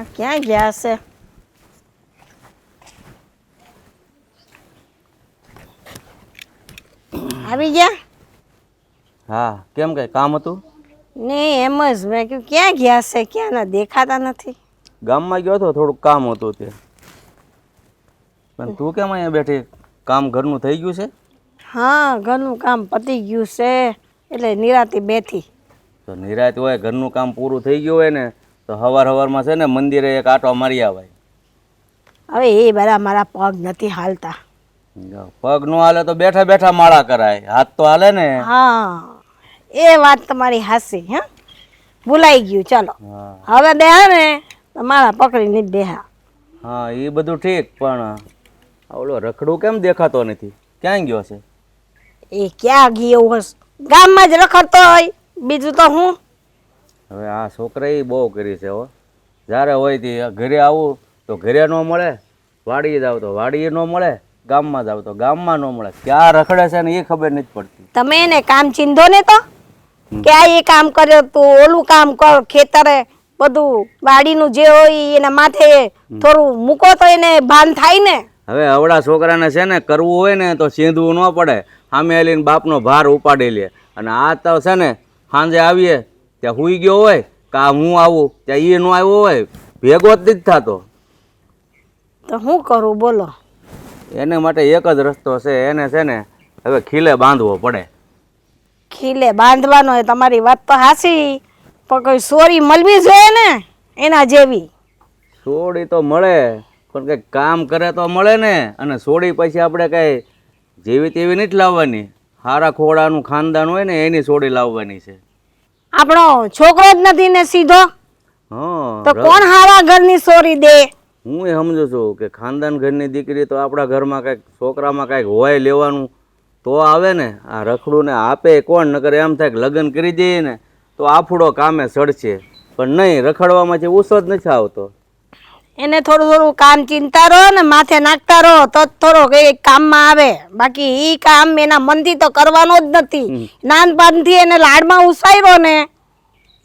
આ ક્યાં ગયા છે? આવી ગયા? હા, કેમ કઈ કામ હતું? ને એમ જ મેં કીધું ક્યાં ગયા છે, ક્યાં ના દેખાતા નથી. ગામમાં ગયો હતો, થોડુંક કામ હતું તે. પણ તું કેમ અહીંયા બેઠી? કામ ઘરનું થઈ ગયું છે? હા, ઘરનું કામ પતી ગયું છે એટલે નિરાંતે બેઠી. તો નિરાત હોય, ઘરનું કામ પૂરું થઈ ગયું હોય ને તો હવારમાં છે ને મંદિરે એક આંટો મારી આવાય. હવે એ બધા મારા પગ નથી હાલતા. પગ નો હાલે તો બેઠા બેઠા માળા કરાય, હાથ તો હાલે ને. હા, એ વાત તમારી હાસી. હે, ભૂલાઈ ગયું. ચાલો હા હવે બેહા ને તો મારા પકડીને બેહા. હા, એ બધું ઠીક, પણ ઓલો રખડું કેમ દેખાતો નથી? ક્યાં ગયો છે? એ ક્યાં ગયો હશે? ગામમાં જ રખડતો હોય, બીજું તો હું. હવે આ છોકરાએ બહુ કરી છે હો. જ્યારે હોય તે ઘરે આવું તો ઘરે ન મળે, વાડીએ જાવ તો વાડીએ ન મળે, ગામમાં જાવ તો ગામમાં ન મળે. ક્યાં રખડે છે ને એ ખબર નથી પડતી. તમે એને કામ ચીંધો ને તો કે આ એ કામ કર્યો તું, ઓલું કામ કર, ખેતરે બધું વાડીનું જે હોય એના માથે થોડું મૂકો તો એને ભાન થાય ને. હવે અવળા છોકરાને છે ને કરવું હોય ને તો સીંધવું ન પડે, સામે આવીને બાપનો ભાર ઉપાડી લે. અને આ તો છે ને સાંજે આવીએ ત્યાં હુઈ ગયો હોય, કા હું આવું ત્યાં એ ન આવ્યો હોય, ભેગો જ નથી થતો. તો શું કરું બોલો? એને માટે એક જ રસ્તો છે, એને છે ને હવે ખીલે બાંધવો પડે. ખીલે બાંધવાનો હોય, તમારી વાત તો હાસી, પણ કોઈ સોરી મળવી જોઈએ ને એના જેવી. સોડી તો મળે, પણ કંઈક કામ કરે તો મળે ને. અને સોડી પછી આપણે કાંઈ જેવી તેવી નથી લાવવાની, હારા ખોડાનું ખાનદાન હોય ને એની સોડી લાવવાની છે. આપણો છોકરો જ નથી ને સીધો, હા, તો કોણ હારા ઘરની સોરી દે? હું એ સમજુ છું કે ખાનદાન ઘરની દીકરી તો આપણા ઘરમાં કાંઈક છોકરામાં કાંઈક હોય લેવાનું તો આવે ને. આ રખડું ને આપે કોણ? નકર એમ થાય કે લગ્ન કરી દઈએ ને તો આફડો કામે સડશે, પણ નહીં, રખડવામાંથી ઉસો જ નથી આવતો. એને થોડું થોડું કામ ચિંતા રહો ને માથે નાખતા રહો તો થોડો કઈ કામમાં આવે. બાકી ઈ કામ એના મનથી તો કરવાનો જ નથી. નાનપણથી એને લાડમાં ઉછાર્યો ને,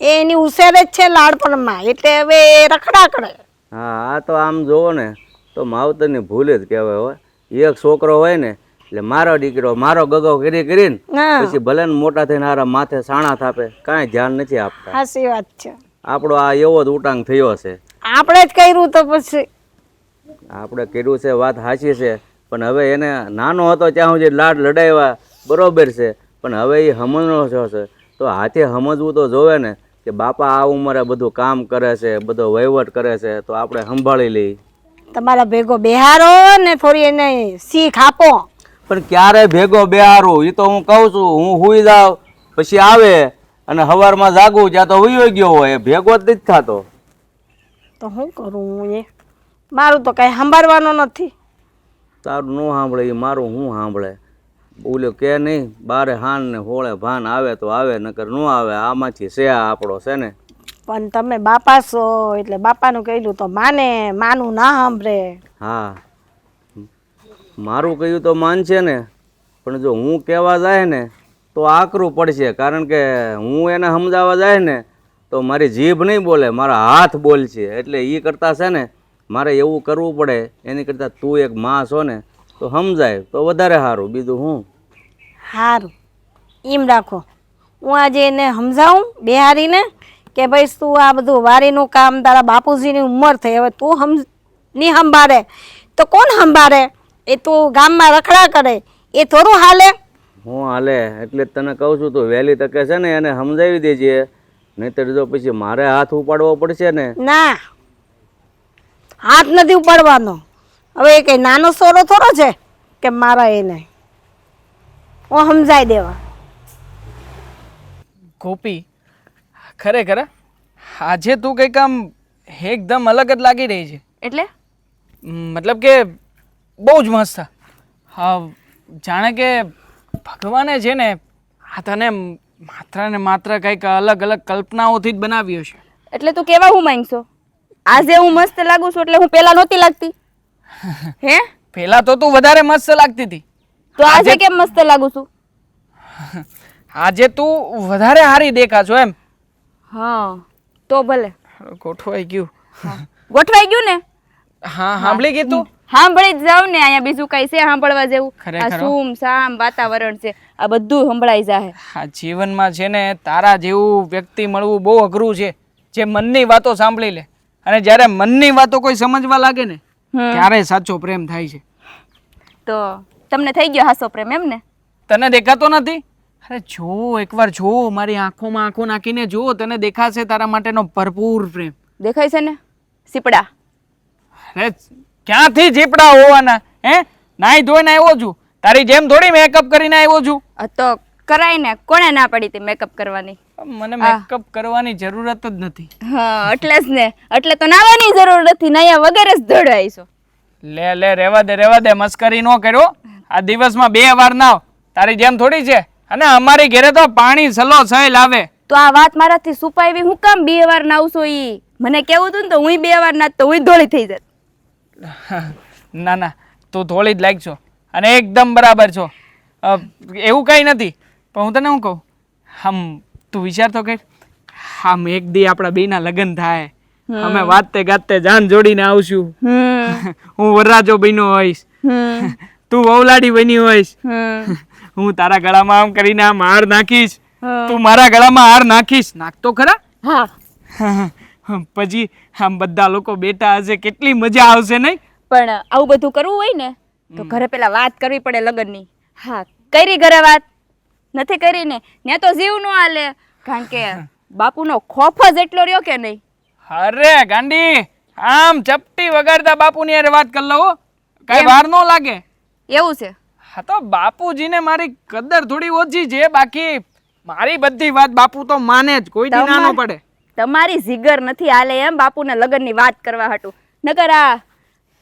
એ એની ઉછેરે જ છે લાડપણમાં, એટલે હવે એ રખડા કરે. હા, આ તો આમ જોવો ને તો માવતરની ભૂલ જ કહેવાય હોય. એક છોકરો હોય ને એટલે મારો દીકરો મારો ગગો કરીને પછી ભલે ને મોટા થઈને હારા માથે સાણા થાપે, કાંઈ ધ્યાન નથી આપતા. સાચી વાત છે. આપણો આ એવો જ ઉટાંગ થયો છે. આપણે જ કર્યું તો પછી આપણે કર્યું છે, વાત સાચી છે, પણ હવે એને નાનો હતો ત્યાં સુધી લાડ લડાવ્યા બરોબર છે, પણ હવે એ સમજનો છે તો હાથે સમજવું તો જોવે ને કે બાપા આ ઉંમરે બધું કામ કરે છે, બધો વહીવટ કરે છે, તો આપણે સંભાળી લઈએ. તમારા ભેગો બેહારો ને થોડી એને શીખ આપો. પણ ક્યારે ભેગો બેહારું? એ તો હું કહું છું, હું હુઈ જાઉં પછી આવે અને સવારમાં જાગું ત્યાં તો હુઈ ગયો હોય, ભેગો જ નથી થતો. તો શું કરું હું? એ મારું તો કઈ સાંભળવાનું નથી. તારું ન સાંભળે એ મારું શું સાંભળે? બોલ્યો કે નહીં, બારે હાન ને હોળે ભાન આવે તો આવે, નકર ન આવે. આમાંથી છે આપણો છે ને. પણ તમે બાપા છો એટલે બાપાનું કહ્યું તો માને, માનું ના સાંભળે. હા, મારું કહ્યું તો માનશે ને, પણ જો હું કહેવા જાય ને તો આકરું પડશે. કારણ કે હું એને સમજાવવા જાય ને તો મારી જીભ નહીં બોલે, મારા હાથ બોલશે. એટલે એ કરતાં છે ને મારે એવું કરવું પડે, એની કરતાં તું એક માં છો ને તો સમજાય તો વધારે સારું. બીજું હું સારું એમ રાખો, હું આજે એને સમજાવું બેહારીને કે ભાઈ તું આ બધું વારીનું કામ, તારા બાપુજીની ઉંમર થઈ, હવે તું નહીં સંભાળે તો કોણ સંભાળે? એ તું ગામમાં રખડા કરે એ થોડું હાલે? હું હાલે એટલે જ તને કહું છું, તું વહેલી તકે છે ને એને સમજાવી દેજે, નહીંતર જો પછી મારે હાથ ઉપાડવો પડશે ને. ના, હાથ નથી ઉપાડવાનો. હવે એ કઈ નાનો સોરો થોડો છે કે મારા એને હું સમજાઈ દેવા. ગોપી, ખરેખર આજે તું કંઈક આમ એકદમ અલગ જ લાગી રહી છે. એટલે મતલબ કે બહુ જ મસ્ત. હા, જાણે કે ભગવાને છે ને આ તને માત્ર ને માત્ર કંઈક અલગ અલગ કલ્પનાઓથી જ બનાવ્યો છે. એટલે તું કેવા હું માંગશો? આજે હું મસ્ત લાગુ છું એટલે હું પેલા નહોતી લાગતી? હે, પહેલા તો તું વધારે મસ્ત લાગતી હતી. તો આજે કેમ મસ્ત લાગુ છું? આજે તું વધારે સારી દેખા છો એમ. હા, તો ભલે. ગોઠવાઈ ગયું. ગોઠવાઈ ગયું ને? હા સાંભળી કીધું. સાંભળી જ જાવ ને. અહીંયા બીજું કઈ છે સાંભળવા જેવું? ખરેખર આ સૂમ સામ વાતાવરણ છે, આ બધું સંભળાઈ જાય. આ જીવનમાં છે ને તારા જેવું વ્યક્તિ મળવું બહુ અઘરું છે, જે મનની વાતો સાંભળી લે. અને જ્યારે મનની વાતો કોઈ સમજવા લાગે ને ત્યારે સાચો પ્રેમ થાય છે. તો તમને થઈ ગયો હાસો પ્રેમ એમ ને? તને દેખાતો નથી? અરે જો એકવાર જો, મારી આંખોમાં આંખો નાખીને જો, તને દેખાશે તારા માટેનો ભરપૂર પ્રેમ. દેખાય છે ને સીપડા? અરે ક્યાંથી જીપડા હોવાના? હે, નાઈ ધોઈને આવ્યો છું, તારી જેમ થોડી મેકઅપ કરીને આવ્યો છું. આ તો કરાય ને. કોણે ના પડી હતી મેકઅપ કરવાની? મને મેકઅપ કરવાની જરૂરત જ નથી. હા એટલે જ ને. એટલે તો નાવાની જરૂર નથી, નાયા વગર જ દોડાઈશો. લે રેવા દે, મસ્કરી ન કર્યો. આ દિવસમાં 2 વાર નાવ, તારી જેમ થોડી છે. અને અમારી ઘરે તો પાણી સલો સહેલ આવે. તો આ વાત મારાથી છુપાવી હું કામ 2 વાર નાવશો? ઈ મને કેવું હતું ને તો હું 2 વાર નાત તો હું ધોળી થઈ જાત. ના તું થોડી જ લાગશો અને એકદમ બરાબર છો. એવું કઈ નથી. પણ હું તને શું કહું, તું વિચાર તો કર, એક દી આપણા બેના લગ્ન થાય, અમે વાતે ગાતે જાન જોડીને આવશું. હું વરરાજો બન્યો હોઈશ, તું વહુલાડી બની હોઈશ. હું તારા ગળામાં આમ કરીને આમ હાર નાખીશ, તું મારા ગળામાં હાર નાખીશ. નાખતો ખરા? હા. પછી આમ બધા લોકો બેઠા હશે, કેટલી મજા આવશે નહીં? પણ આવું બધું કરવું હોય ને તો ઘરે પેલા વાત કરવી પડે લગ્નની. હા, કરી ઘરે વાત? નથી કરી ને ત્યાં તો જીવ નો હાલે. કારણ કે બાપુનો ખોફ જ એટલો રહ્યો કે નહીં. અરે ગાંડી, આમ ચપટી વગાડતા બાપુની હારે વાત કરી લો, કઈ વાર ન લાગે. એવું છે? હા તો બાપુજીને મારી કદર થોડી ઓછી છે, બાકી મારી બધી વાત બાપુ તો માને જ, કોઈ દી ના ન પડે. તમારી જીગર નથી હાલે એમ બાપુના લગ્નની વાત કરવા હાટું? નકર આ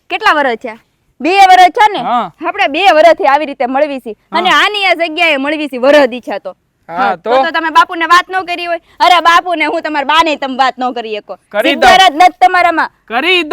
કેટલા વર્ષ થયા? 2 વર્ષ છે ને? આપણે 2 વર્ષથી આવી રીતે મળવી છે અને આની આ જગ્યાએ મળવી છે વરહ દીછા તો. હા તો તમે બાપુને વાત ન કરી હોય? અરે બાપુને હું તમારા બાને તમે વાત ન કરી શકો. કરી જીગર જ નથી તમારામાં. કરી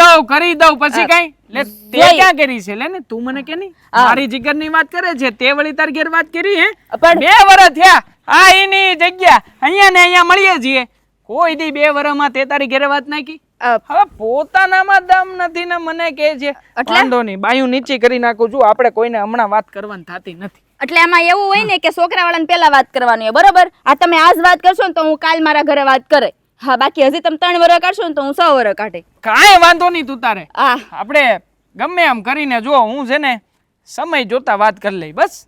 દઉં પછી કઈ લે તે ક્યાં કરી છે? લે ને તું મને કે નહીં મારી જીગરની વાત કરે છે, તે વળી તાર ઘેર વાત કરી? હે, પણ 2 વર્ષ થયા આ એની જગ્યા અહીંયા ને અહીંયા મળીએ છીએ. કોઈ દી 2 વર્ષમાં તે તારી ઘેરે વાત નાખી? હવે પોતાનામાં દમ નથી ને મને કહે છે વાંધો નહીં, બાયું નીચે કરી નાખું છું, આપણે કોઈને હમણાં વાત કરવાની થતી નથી. એટલે એમાં એવું હોય ને કે છોકરાવાળાને પેલા વાત કરવાની હોય, બરોબર? આ તમે આજ વાત કરશો ને તો હું કાલ મારા ઘરે વાત કરે. હા, બાકી હજી તમે 3 વર્ષ કાઢશો ને તો હું 6 વર્ષ કાઢે. કાંઈ વાંધો નહીં, તું તારે આપણે ગમે એમ કરીને જો, હું છે ને સમય જોતા વાત કરી લઈ બસ.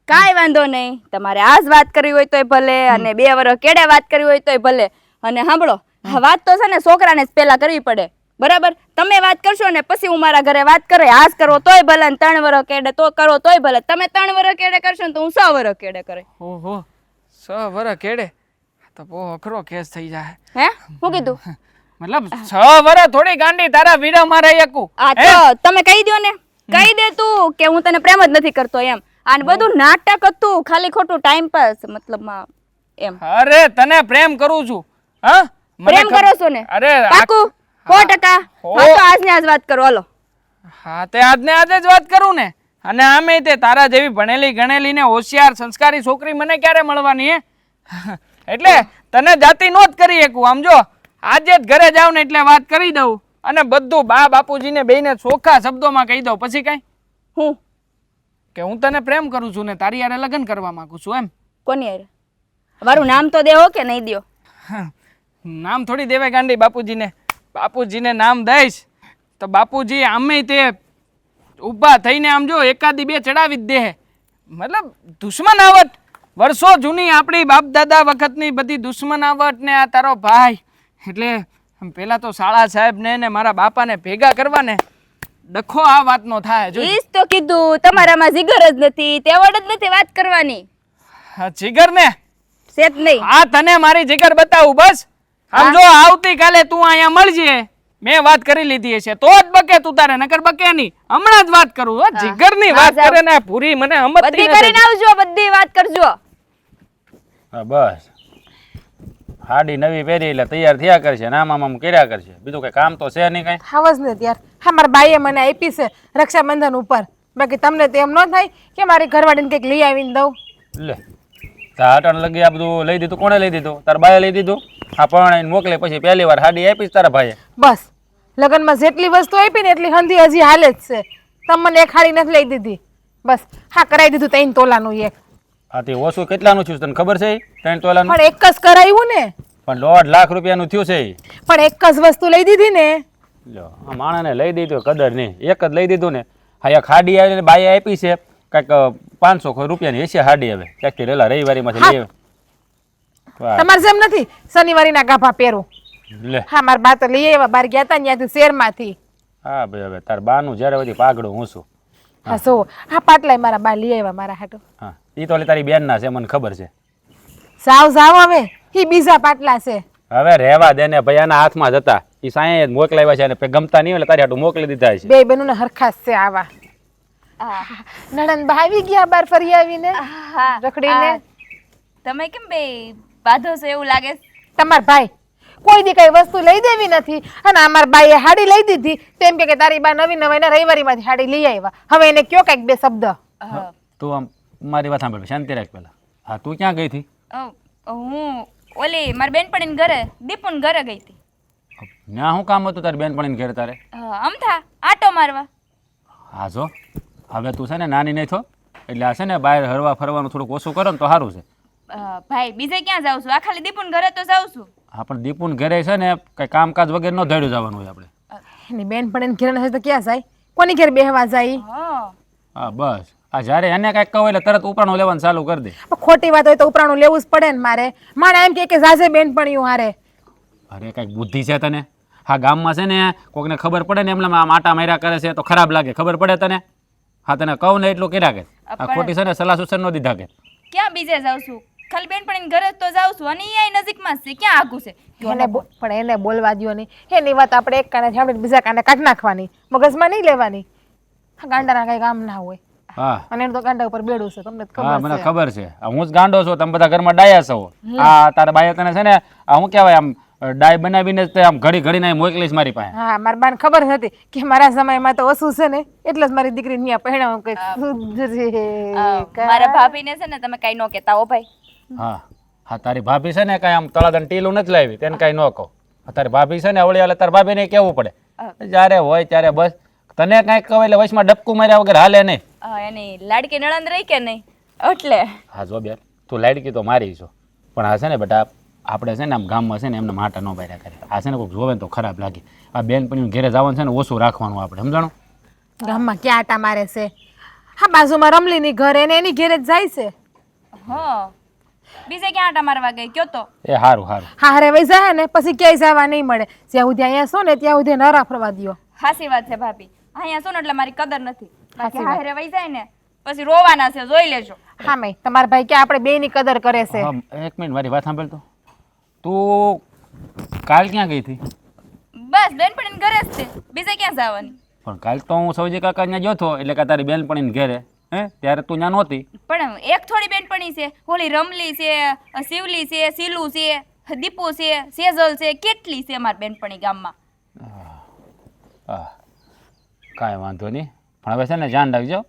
કાંઈ વાંધો નહીં. તમારે આજ વાત કરવી હોય તોય ભલે અને 2 વર્ષ કેડે વાત કરવી હોય તોય ભલે. અને સાંભળો, વાત તો છે ને છોકરાને જ પેલા કરવી પડે, બરાબર? તમે વાત કરશો ને પછી હું મારા ઘરે વાત કરે. આજ કરો તોય ભલે, 3 વર્ષ કેડે તો કરો તોય ભલે. તમે 3 વર્ષ કેડે કરશો ને તો હું 6 વર્ષ કેડે કરે. ઓહો, 6 વર્ષ કેડે તો બહુ અઘરો કેસ થઈ જાય. હે, હું કીધું? મતલબ 6 વર્ષ થોડી ગાંડી તારા વીરા મારે એકું. આ તો તમે કહી દો ને, કહી દે તું કે હું તને પ્રેમ જ નથી કરતો એમ. આને બધું નાટક હતું, ખાલી ખોટું ટાઈમ પાસ મતલબમાં એમ. અરે તને પ્રેમ કરું છું. હા, પ્રેમ કરો છો ને? અરે પાકું 100%. હા તો આજને આજ વાત કરો, હાલો. હા, તે આજને આજે જ વાત કરું ને. અને આમે તે તારા જેવી ભણેલી ગણેલી ને હોશિયાર સંસ્કારી છોકરી મને ક્યારે મળવાની? હે, એટલે તને જાતિ નો જ કરી શકું. આમ જો આજે જ ઘરે જાવ ને એટલે વાત કરી દઉં અને બધું બા બાપુજીને બેયને ચોખ્ખા શબ્દોમાં કહી દઉં. પછી કઈ હું કે હું તને પ્રેમ કરું છું ને તારી હારે લગ્ન કરવા માંગુ છું. એમ? કોની હારે? મારું નામ તો દેવો કે નહીં દો? નામ થોડી દેવાય ગાંડી બાપુજીને. બાપુજીને નામ દઈશ તો બાપુજી આમે તે ઊભા થઈને આમ જો એકાદી 2 ચડાવી જ દે. મતલબ દુશ્મનાવટ વર્ષો જૂની આપણી બાપ દાદા વખતની બધી દુશ્મનાવટ ને આ તારો ભાઈ, એટલે પેલા તો શાળા સાહેબ ને મારા બાપાને ભેગા કરવા ને ડખો આ વાતનો થાય. જો ઈજ તો કીધું, તમારામાં જીગર જ નથી, તેવડ જ નથી વાત કરવાની. જીગર ને સેત નહીં. હા, તને મારી જીગર બતાવું બસ. આમ જો આવતીકાલે તું અહીંયા મળજે, મેં વાત કરી લીધી છે તો જ બકે તું તારે, નકર બકે નહીં. હમણાં જ વાત કરું. જીગર ની વાત કરે ને પૂરી મને હમત બધી કરીને આવજો, બધી વાત કરજો. હા બસ, હાડી નવી પહેરી એટલે તૈયાર થયા કરશે, નામ આમ કર્યા કરશે, બીજું કઈ કામ તો છે નહીં કઈ. ખાવ જ નથી યાર. હા, મારા બાઈએ મને આપી છે રક્ષાબંધન ઉપર. બાકી તમને તો એમ ન થાય કે મારી ઘરવાળીને કંઈક લઈ આવીને દઉં? લે તાટણ લગી આ બધું લઈ દીધું. કોણે લઈ દીધું? તારા બાએ લઈ દીધું? હા, પણ મોકલે પછી પહેલી વાર હાડી આપીશ તારા ભાઈએ. બસ લગ્નમાં જેટલી વસ્તુ આપી ને એટલી હંધી હજી હાલે જ છે. તમે મને એક હાડી નથી લઈ દીધી. બસ હા કરાવી દીધું 3 તોલાનું એક. આ તે ઓછું કેટલાનું થયું છે તને ખબર છે 3 તોલાનું? પણ એક જ કરાવ્યું ને. પણ 1.5 લાખ રૂપિયાનું થયું છે ઈ. પણ એક જ વસ્તુ લઈ દીધી ને. લ્યો આ માણસને લઈ દીધું કદર નહીં, એક જ લઈ દીધું ને. હા એક હાડી આવીને બાઈએ આપી છે કાંઈક 500 રૂપિયાની હશે હાડી. હવે ક્યાંકથી રેલા રવિવારીમાંથી લઈ આવે. વાહ, તમારે જેમ નથી શનિવારીના ગાભા પહેરું. લે હા મારા બા તો લઈ આવ્યા બહાર ગયા હતા ત્યાંથી શહેરમાંથી. હા ભાઈ હવે તાર બાનું જ્યારે બધી પાઘડું હું છું. હા સો હા પાટલાય મારા બા લઈ આવ્યા મારા હાટુ. હા એ તો તારી બેનના છે મને ખબર છે. જાવ હવે એ બીજા પાટલા છે. હવે રહેવા દે ને ભાઈ, આના હાથમાં જ હતા એ સાંયે જ મોકલાવ્યા છે અને ગમતા નહીં એટલે તારી હાટું મોકલી દીધા છે. બે બેનોને હરખાસ છે આવા. નણંદ બા આવી ગયા બાર ફરી આવીને હા રખડીને. તમે કેમ બે બાંધો છો એવું લાગે છે? તમાર ભાઈ કોઈ દી કઈ વસ્તુ લઈ દેવી નથી અને અમાર બાઈએ હાડી લઈ દીધી તેમ કે તારી બા નવી નવાઈના રવિવારીમાંથી હાડી લઈ આવ્યા. હવે એને કયો કઈક બે શબ્દ. તું આમ મારી વાત સાંભળ, શાંતિ રાખ પેલા. હા તું ક્યાં ગઈ હતી? હું ઓલી મારી બેનપણીને ઘરે દીપુન ઘરે ગઈ હતી. ત્યાં શું કામ હતું તારી બેનપણીને ઘેર તારે? અમથા આટો મારવા. હા જો હવે તું છે ને નાની નહીં થો એટલે આ છે ને બહાર હરવા ફરવાનું થોડુંક ઓછું કરો ને તો સારું છે. ભાઈ બીજે ક્યાં જાઉં છું? આ ખાલી દીપુન ઘરે તો જાઉં છું. હા પણ દીપુન ઘરે છે ને કઈ કામકાજ વગેરે ન ધડ્યું જવાનું હોય આપણે. એની બેનપણીને ઘરે નથી તો ક્યાં જાય? કોની ઘેર બેહવા જાય? હા બસ આ જ્યારે એને કાંઈક કહો એટલે તરત ઉપરાણું લેવાનું ચાલુ કરી દે. પણ ખોટી વાત હોય તો ઉપરાણું લેવું જ પડે ને મારે. મારે એમ કે જાજે બેનપણીઓ હારે. અરે કાંઈક બુદ્ધિ છે તને? હા ગામમાં છે ને કોકને ખબર પડે ને એમના આટા માર્યા કરે છે તો ખરાબ લાગે, ખબર પડે તને? હા તને કહું ને એટલું કર્યા કે આ ખોટી છે ને સલાહ સૂચન ન દીધા કે. ક્યાં બીજે જાઉં છું? ખાલી બેનપણીને ઘરે તો જાઉં છું અને એ નજીકમાં જ છે. ક્યાં આગું છે? પણ એને બોલવા દ્યો નહીં. એની વાત આપણે એક કાને સાંભળીને બીજા કાને કાઢી નાખવાની, મગજમાં નહીં લેવાની. ગાંડાના કઈ કામ ના હોય. હા અને એનું તો ગાંડા ઉપર બેડું છે તમને તો હા ખબર મને છે. ખબર છે. હું જ ગાંડો છું, તમે બધા ઘરમાં ડાયા છો. આ તારા બાઈએ તને છે ને આ શું કહેવાય આમ ડાય બનાવીને જ આમ ઘડી ઘડીને મોકલીશ મારી પાસે. હા મારા બાને ખબર હતી કે મારા સમયમાં તો ઓછું છે ને એટલે જ મારી દીકરી ન્યા પહેણાવું કઈ મારા ભાભીને છે ને તમે કઈ ન કહેતા હો ભાઈ. હા હા તારી ભાભી છે ને કાંઈ આમ તળાદન ટીલું નથી લાવી તેને કાંઈ ન કહો. તારી ભાભી છે ને અવળી હાલે તારી ભાભીને કહેવું પડે જ્યારે હોય ત્યારે. બસ તને કાંઈક કહો એટલે વચમાં ડબકું માર્યા વગર હાલે નહીં. એની લાડકી નણંદ રહી કે નહીં એટલે. હા જો બેન તું લાડકી તો મારી છો પણ આ છે ને બેટા આપણે છે ને આમ ગામમાં છે ને એમને માટા ન બાર્યા કરે. આ છે ને કોઈક જોવે ને તો ખરાબ લાગે. આ બેનપણીનું ઘેરે જવાનું છે ને ઓછું રાખવાનું આપણે, સમજાણું? ગામમાં ક્યાં આટા મારે છે? હા બાજુમાં રમલીની ઘર એને એની ઘેરે જ જાય છે. બીજે ક્યાં આટા મારવા ગઈ કયો તો? એ સારું સારું. હા હારે વહી જાય ને પછી ક્યાંય જવા નહીં મળે. જ્યાં સુધી અહીંયા છો ને ત્યાં સુધી ન રાફરવા દ્યો. હાસી વાત છે ભાભી. અહીંયા શું ને એટલે મારી કદર નથી. બાકી હારે વહી જાય ને પછી રોવાના છે, જોઈ લેજો. હા મેં તમારા ભાઈ કે આપણે બેયની કદર કરે છે. હા એક મિનિટ મારી વાત સાંભળ તો. તું કાલ ક્યાં ગઈ હતી? બસ બેનપણીને ઘરે જ છે, બીજે ક્યાં જવાની? પણ કાલ તો હું સૌજી કાકા ત્યાં ગયો હતો એટલે કે તારી બેનપણીને ઘેરે ત્યારે તું ત્યાં નહોતી. પણ એક થોડી બેનપણી છે, ઓલી રમલી છે, શિવલી છે, શીલુ છે, દીપુ છે, સેજલ છે, કેટલી છે મારી બેનપણી ગામમાં. હા કાંઈ વાંધો નહીં પણ હવે છે ને ધ્યાન રાખજો.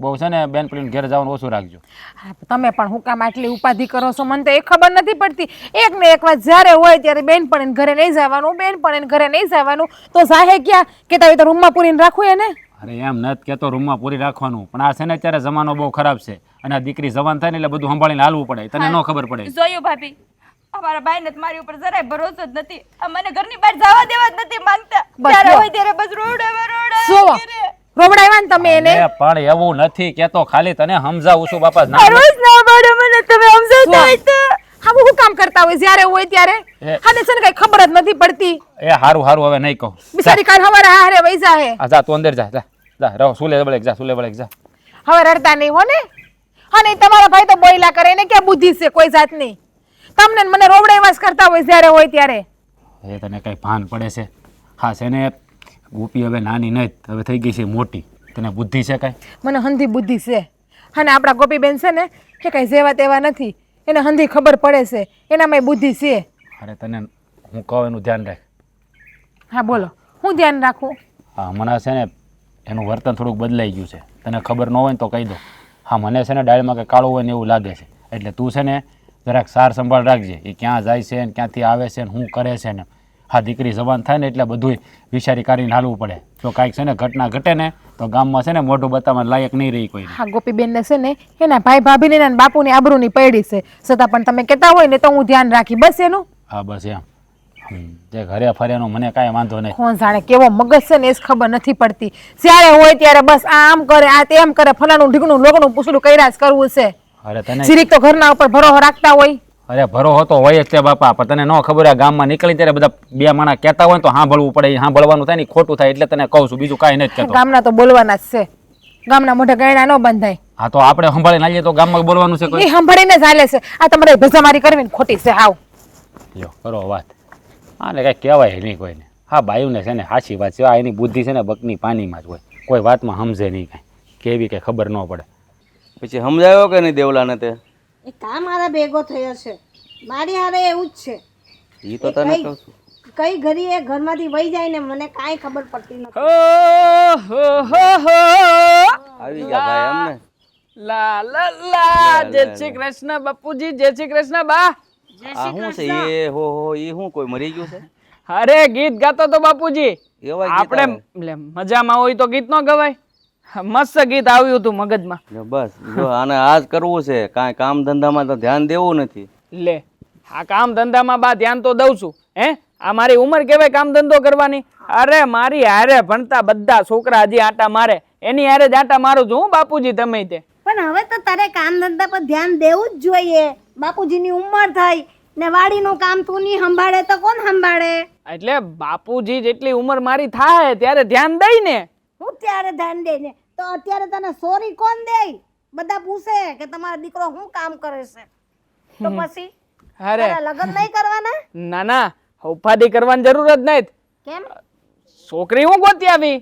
બહુ છે ને બેનપણીને ઘેર જવાનું ઓછું રાખજો. હા તમે પણ હું કામ આટલી ઉપાધિ કરો છો મને તો એ ખબર નથી પડતી. એક ને એક વાત જ્યારે હોય ત્યારે બેનપણીને ઘરે નહીં જવાનું, બેનપણીને ઘરે નહીં જવાનું તો જાહે ક્યાં કે તારે તો રૂમમાં પૂરીને રાખવું એને. અરે એમ નથી કહેતો રૂમમાં પૂરી રાખવાનું પણ આ છે ને અત્યારે જમાનો બહુ ખરાબ છે અને આ દીકરી જવાન થાય ને એટલે બધું સંભાળીને હાલવું પડે. તને ન ખબર પડે? જોયું ભાભી, અમારા ભાઈને તો મારી ઉપર જરાય ભરોસો જ નથી. આ મને ઘરની બહાર જવા દેવા જ નથી માંગતા. જ્યારે હોય ત્યારે બસ રોવડાવે કરે. રોવડાવ્યા ને તમે એને? એ પણ એવું નથી કેતો, ખાલી તને સમજાવું છું બાપા. રોજ ના પાડો મને, તમે સમજાવતા હોય તો. હા હું કામ કરતા હોય જ્યારે હોય ત્યારે. હા છે ને કઈ ખબર જ નથી પડતી. એ હારું હારું હવે નહીં કહું. બિચારી કાલ હવારે હારે વઈ જાહે. આ જા તું અંદર જા, જા જા રહો સુલે વળે જા, સુલે વળે જા. હવે રડતા નહીં હો ને. હા નહીં તમારા ભાઈ તો બોયલા કરે એને ક્યાં બુદ્ધિ છે કોઈ જાતની. તમને મને રોવડાવ્યા જ કરતા હોય જ્યારે હોય ત્યારે. એ તને કઈ ભાન પડે છે? હા છે ને ગોપી હવે નાની નહીં હવે થઈ ગઈ છે મોટી. તને બુદ્ધિ છે કાંઈ? મને હંધી બુદ્ધિ છે. અને આપણા ગોપીબેન છે ને એ કઈ જેવા તેવા નથી. એને હંધી ખબર પડે છે, એનામાં બુદ્ધિ છે. અરે તને હું કહું એનું ધ્યાન રાખ. હા બોલો હું ધ્યાન રાખું? હા હમણાં છે ને એનું વર્તન થોડુંક બદલાઈ ગયું છે. તને ખબર ન હોય ને તો કહી દો. હા મને છે ને ડાળમાં કંઈ કાળું હોય ને એવું લાગે છે એટલે તું છે ને જરાક સાર સંભાળ રાખજે. એ ક્યાં જાય છે ને ક્યાંથી આવે છે ને શું કરે છે ને. હા દીકરી જવાન થાય ને એટલે બધુંય વિચારી કરીને હાલવું પડે. જો કાંઈક છે ને ઘટના ઘટે ને તો ગામમાં છે ને મોઢું બતાવવા લાયક નહીં રહી કોઈ. હા ગોપીબેનને છે ને એના ભાઈ ભાભીને એના બાપુની આબરૂની પડી છે, છતાં પણ તમે કહેતા હોય ને તો હું ધ્યાન રાખી બસ એનું. હા બસ એમ. જે ઘરે ફર્યાનો મને કાંઈ વાંધો નહીં. કોણ જાણે કેવો મગજ છે ને એ જ ખબર નથી પડતી. જ્યારે હોય ત્યારે બસ આ આમ કરે આ તેમ કરે, ફલાણું ઢીકણું લોકોનું પૂછડું કર્યા જ કરવું છે. અરે તને સિરીક તો ઘરના ઉપર ભરોસો રાખતા હોય. અરે ભરો હતો હોય જ તે બાપા, પણ તને ન ખબર હોય ગામમાં નીકળી ત્યારે બધા બે માણસ કહેતા હોય ને તો સાંભળવું પડે. સાંભળવાનું થાય ને ખોટું થાય એટલે તને કહું છું, બીજું કાંઈ નથી કહેતો. ગામના તો બોલવાના જ છે, ગામના મોઢે ગયડા ન બંધાય. હા તો આપણે સંભાળીને આવીએ તો ગામમાં બોલવાનું છે કોઈ? એ સાંભળીને જ હાલે છે. આ તમારે ભજામારી કરવી ને ખોટી છે હાવ. લ્યો કરો વાત. આને કાંઈ કહેવાય નહીં કોઈને. હા બાયુને છે ને સાચી વાત છે, આ એની બુદ્ધિ છે ને બકની પાણીમાં જ હોય, કોઈ વાતમાં સમજે નહીં કાંઈ, કેવી કંઈ ખબર ન પડે. પછી સમજાયો કે નહીં દેવલાને તે? એ કામ મારા ભેગો થયો છે, મારી હારે એવું જ છે. એ તો તને કહું છું. કઈ ઘડી એ ઘરમાંથી વહી જાય ને મને કાંઈ ખબર પડતી નથી. આવી ગયા ભાઈ અમને. લા લા લા, જય શ્રી કૃષ્ણ બાપુજી, જય શ્રી કૃષ્ણ બા. આ શું છે એ? હો એ શું કોઈ મરી ગયું છે? અરે ગીત ગાતો તો બાપુજી. એવા ગીત આપણે આવે? લે, મજામાં હોય તો ગીત ન ગવાય. મસ્ત ગીત આવ્યું હતું મગજમાં. જો બસ જો આને આજ કરવું છે, કાંઈ કામ ધંધામાં તો ધ્યાન દેવું નથી. લે, આ કામ ધંધામાં બા ધ્યાન તો દઉં છું. હે, આ મારી ઉંમર કહેવાય કામ ધંધો કરવાની? અરે મારી હારે ભણતા બધા છોકરા હજી આટા મારે, એની હારે જ આટા મારું છું હું બાપુજી તમે તે. પણ હવે તો તારે કામ ધંધા પર ધ્યાન દેવું જ જોઈએ. બાપુજીની ઉંમર થઈ ને વાડીનું કામ તું નહીં સંભાળે તો કોણ સંભાળે? એટલે બાપુજી જેટલી ઉંમર મારી થાય ત્યારે ધ્યાન દઈ ને. હું ત્યારે ધ્યાન દે ને તો અત્યારે તને સોરી કોણ દે? બધા પૂછે કે તમારો દીકરો શું કામ કરે છે, તો પછી અરે તારા લગ્ન નહીં કરવાના? ના ના, ઉપાધિ કરવાની જરૂર જ નહીં. કેમ? છોકરી હું ગોતી આવી.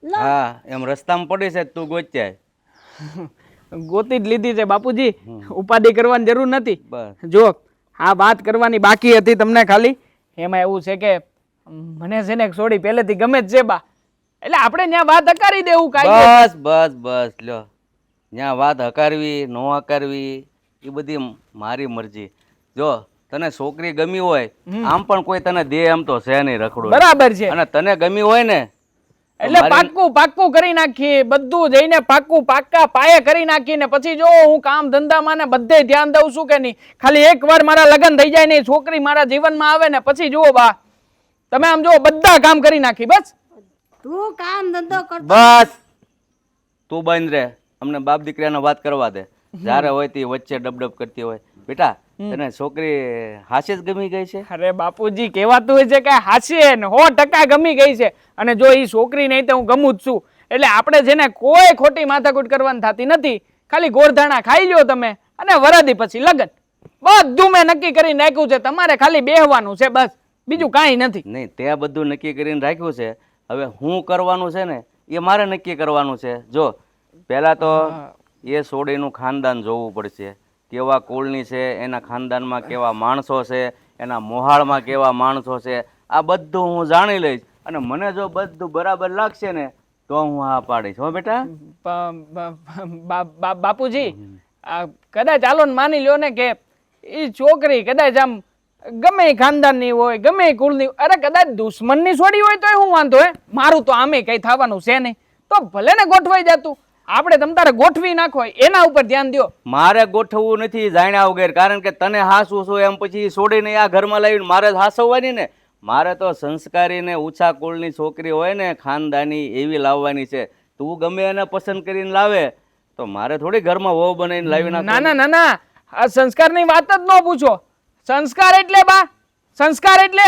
હા એમ રસ્તામાં પડી છે તું ગોચ્યા? ગોતી જ લીધી છે બાપુજી, ઉપાધિ કરવાની જરૂર નથી. બસ જો આ વાત કરવાની બાકી હતી તમને ખાલી. એમાં એવું છે કે મને છે ને છોડી પહેલેથી ગમે જ છે બા, એટલે આપણે ત્યાં વાત હકારી દેવું કાંઈ. બસ બસ બસ લ્યો, ત્યાં વાત હકારવી ન હકારવી એ બધી મારી મરજી. જો તને છોકરી ગમી હોય આમ પણ કોઈ તને દે એમ તો છે નહીં રખડું. બરાબર છે, અને તને ગમી હોય ને એટલે પાક્કું પાક્કું કરી નાખીએ બધું, જઈને પાક્કું પાક્કા પાયે કરી નાખીને પછી જો હું કામ ધંધામાં ને બધે ધ્યાન દઉં છું કે નહીં. ખાલી એકવાર મારા લગ્ન થઈ જાય ને છોકરી મારા જીવનમાં આવે ને પછી જુઓ બા તમે આમ જો બધા કામ કરી નાખી. બસ તું કામ ધંધો કર. બસ તું બંધ રે, અમને બાપ દીકરાને વાત કરવા દે. જ્યારે હોય તે વચ્ચે ડબડબ કરતી હોય. બેટા તને છોકરી હાશે જ ગમી ગઈ છે? અરે બાપુજી કહેવાતું હોય છે કે હાશે ને 100% ગમી ગઈ છે, અને જો એ છોકરી નહીં તો હું ગમું જ છું. એટલે આપણે જેને કોઈ ખોટી માથાકૂટ કરવાની થતી નથી. ખાલી ગોળધાણા ખાઈ લ્યો તમે અને વરાદી પછી લગન, બધું મેં નક્કી કરી નાખ્યું છે. તમારે ખાલી બેહવાનું છે બસ, બીજું કાંઈ નથી. નહીં તે બધું નક્કી કરીને રાખ્યું છે, હવે હું કરવાનું છે ને એ મારે નક્કી કરવાનું છે. જો પહેલા તો એ સોડીનું ખાનદાન જોવું પડશે, કેવા કુળની છે, એના ખાનદાનમાં કેવા માણસો છે, એના મોહાળમાં કેવા માણસો છે, આ બધું હું જાણી લઈશ. અને મને જો બધું બરાબર લાગશે ને તો હું હા પાડીશ. હો બેટા. બાપુજી કદાચ ચાલો ને માની લ્યો ને કે એ છોકરી કદાચ આમ ગમે એ ખાનદાનની હોય, ગમે એ કુળની, અરે કદાચ દુશ્મનની છોડી હોય તો હું વાંધો હે, મારું તો આમે કઈ થવાનું છે નહીં, તો ભલે ને ગોઠવાઈ જતું. આપણે તમ તારે ગોઠવી નાખો, એના ઉપર ધ્યાન દો. મારે ગોઠવવું નથી જાણ્યા વગર, કારણ કે તને હાસવું છું એમ પછી છોડીને આ ઘરમાં લાવીને મારે જ હાસવવાની ને. મારે તો સંસ્કારી ને ઊંચા કુળની છોકરી હોય ને ખાનદાની એવી લાવવાની છે. તું ગમે એને પસંદ કરીને લાવે તો મારે થોડી ઘરમાં વહુ બનાવીને લાવી નાખ. ના ના ના ના, આ સંસ્કારની વાત જ ન પૂછો. સંસ્કાર એટલે બા, સંસ્કાર એટલે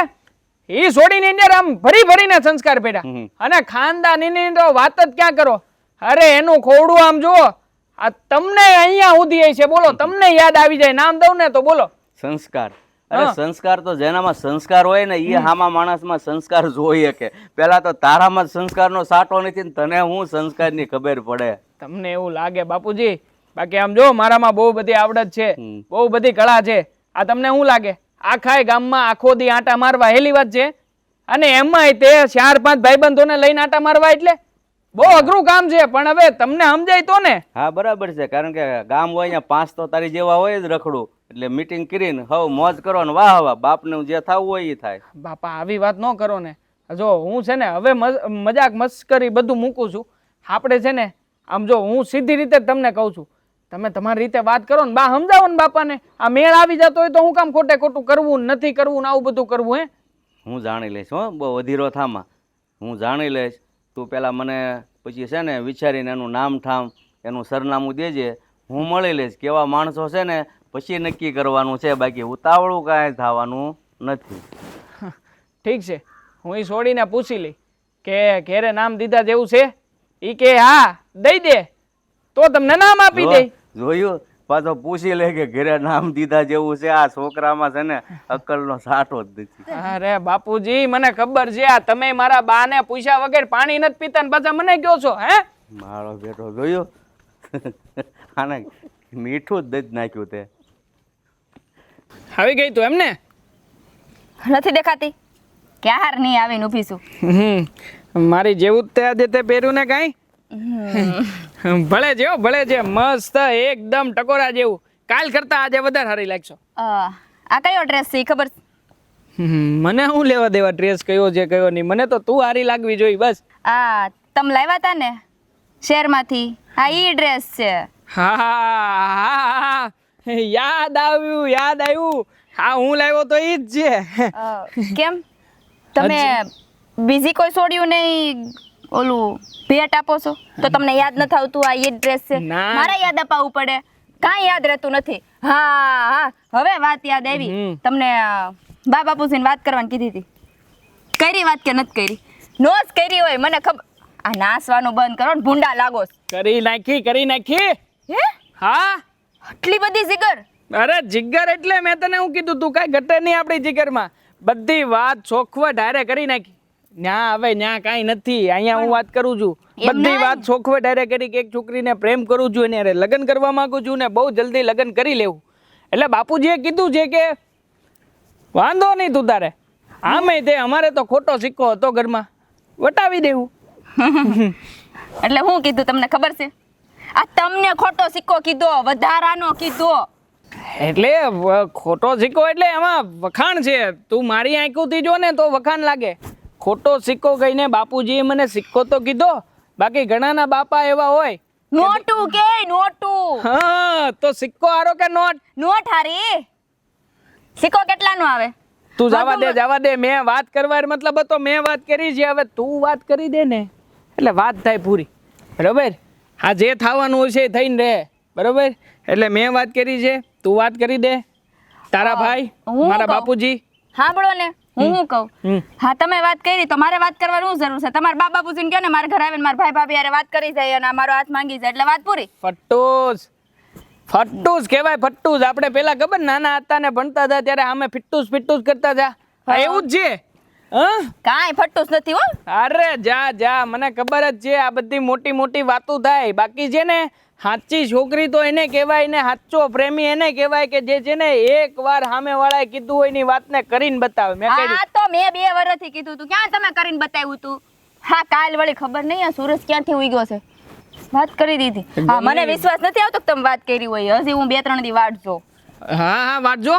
એ છોડીની અંદર આમ ભરી ભરીને સંસ્કાર પેડા, અને ખાનદાનીની તો વાત જ ક્યાં કરો. અરે એનું ખોડું આમ જુઓ, આ તમને અહીંયા સુધી છે, બોલો તમને યાદ આવી જાય નામ દઉં ને તો બોલો. સંસ્કાર, અરે સંસ્કાર તો જેનામાં સંસ્કાર હોય ને એ હામા માણસમાં સંસ્કાર જોઈએ. કે પેલા તો તારામાં સંસ્કારનો સાટો નથી ને તને હું સંસ્કારની ખબર પડે. તમને એવું લાગે બાપુજી, બાકી આમ જો મારામાં બહુ બધી આવડત છે, બહુ બધી કળા છે. આ તમને શું લાગે આખા ગામમાં આખો દી આટા મારવા હેલી વાત છે? અને એમાંય તે 4-5 ભાઈબંધોને લઈને આટા મારવા એટલે બહુ અઘરું કામ છે. પણ હવે તમને સમજાય તો ને. હા બરાબર છે, કારણ કે ગામ હોય અહીંયા 5 તો તારી જેવા હોય જ રખડું. એટલે મીટિંગ કરીને હવે મોજ કરો ને વાહ વાહ બાપને જે થવું હોય એ થાય. બાપા આવી વાત ન કરો ને. જો હું છે ને હવે મજાક મસ્કરી બધું મૂકું છું. આપણે છે ને આમ જો હું સીધી રીતે તમને કહું છું, તમે તમારી રીતે વાત કરો ને, બા સમજાવો ને બાપાને. આ મેળ આવી જતો હોય તો હું કામ ખોટે ખોટું કરવું નથી કરવું ને આવું બધું કરવું? હે, હું જાણી લઈશ હો, બહુ વધીરો થામાં હું જાણી લઈશ. તું પહેલાં મને પછી છે ને વિચારીને એનું નામ ઠામ એનું સરનામું દેજે, હું મળી લઈશ. કેવા માણસો છે ને પછી નક્કી કરવાનું છે, બાકી ઉતાવળું કાંઈ થવાનું નથી. ઠીક છે, હું એ છોડીને પૂછી લઈ કે ઘેરે નામ દીધા જેવું છે. એ કે હા દઈ દે તો તમને નામ આપી દે. જોયું, પાછો પૂછી લે કે ઘરે નામ દીધા જેવું છે. આ છોકરામાં છે ને અક્કલનો સાટો જ નથી. અરે બાપુજી મને ખબર છે, આ તમે મારા બાને પૂછ્યા વગર પાણી નથી પીતા ને પાછા મને કહો છો. હે મારો બેટો જોયું, આને મીઠું જ દઈ નાખ્યું તે. આવી ગઈ તું એમને? નથી દેખાતી? ક્યાર નહીં આવીને ઊભી છું. મારી જેવું જ તે આજે તે પહેર્યું ને કાંઈ? ભલે છે હો, ભલે છે, મસ્ત એકદમ ટકોરા જેવું. કાલ કરતા આજે વધારે સારી લાગશો. આ કયો ડ્રેસ છે ઈ ખબર છે? મને હું લેવા દેવા ડ્રેસ કયો છે કયો નહીં, મને તો તું સારી લાગવી જોઈએ બસ. આ તમે લાવ્યા હતા ને શહેરમાંથી, હા ઈ ડ્રેસ છે. હા યાદ આવ્યું યાદ આવ્યું. હા હું લાવ્યો તો ઈ જ છે. કેમ તમે બીજી કોઈ છોડ્યું નહીં ઓલું ભેટ આપો છો તો તમને યાદ નથી આવતું આ ઈ ડ્રેસ છે? ના. મારે યાદ અપાવવું પડે? કાંઈ યાદ રહેતું નથી. હા હા હવે વાત યાદ આવી. તમને બા બાપુજીને વાત કરવાની કીધી હતી, કરી વાત કે નથી કરી? નો જ કરી હોય મને ખબર. આ નાસવાનું બંધ કરો ને, ભૂંડા લાગો છો. કરી નાખી કરી નાખી. હે હા આટલી બધી જીગર? અરે જીગર એટલે મેં તને હું કીધું, તું કાંઈ ઘટે નહીં આપણી જીગરમાં. બધી વાત ચોખવટ હારે કરી નાખી. ન્યા હવે ન્યા કાંઈ નથી, અહીંયા હું વાત કરું છું. બધી વાત ચોખવટ હારે કરી કે એક છોકરીને પ્રેમ કરું છું એને લગ્ન કરવા માંગુ છું ને બહુ જલ્દી લગ્ન કરી લેવું. એટલે બાપુજીએ કીધું છે કે વાંધો નહીં તું તારે આમે તે અમારે તો ખોટો સિક્કો હતો ઘરમાં, વટાવી દેવું. એટલે હું કીધું તમને ખબર છે? આ તમને ખોટો સિક્કો કીધો, વધારાનો કીધો. એટલે ખોટો સિક્કો એટલે એમાં વખાણ છે. તું મારી આંખોથી જો ને તો વખાણ લાગે. ખોટો સિક્કો કહીને બાપુજીએ મને સિક્કો તો કીધો, બાકી ઘણાના બાપા એવા હોય. નોટું કે નોટું? હા તો સિક્કો હારો કે નોટ? નોટ હારી. સિક્કો કેટલાનો આવે? તું જવા દે મેં વાત કરવા મતલબ હતો, મેં વાત કરી છે, હવે તું વાત કરી દે ને એટલે વાત થાય પૂરી. બરોબર? હા જે થવાનું હોય છે એ થઈને રહે. બરોબર? એટલે મેં વાત કરી છે, તું વાત કરી દે. તારા ભાઈ મારા બાપુજી સાંભળો ને હું કહું. હા તમે વાત કરી તો મારે વાત કરવાની શું જરૂર છે? તમારા બા બાપુજીને કહો ને મારા ઘરે આવીને મારા ભાઈ ભાભી હારે વાત કરી જાય અને મારો હાથ માંગી જાય એટલે વાત પૂરી. ફટ્ટુસ કહેવાય, ફટ્ટુસ. આપણે પેલા ખબર નાના હતા ને ભણતા હતા ત્યારે અમે ફિટ્ટુસ કરતા હતા. એવું જ છે. કાંઈ ફટ્ટુસ નથી હો. અરે જા મને ખબર જ છે. આ બધી મોટી મોટી વાતો થાય, બાકી છે ને સાચી છોકરી તો એને કહેવાય ને સાચો પ્રેમી એને કહેવાય કે જે છે ને એકવાર સામે વાળાએ કીધું હોય ની વાતને કરીને બતાવે. મેં હા તો મેં 2 વર્ષથી કીધું તું, ક્યાં તમે કરીને બતાવ્યું તું? હા કાલ વળી ખબર નહીં આ સુરજ ક્યાંથી ઉગ્યો છે, વાત કરી દીધી. હા મને વિશ્વાસ નથી આવતો કે તમે વાત કરી હોય. હજી હું 2-3 દી વાટ જો. હા વાંચજો.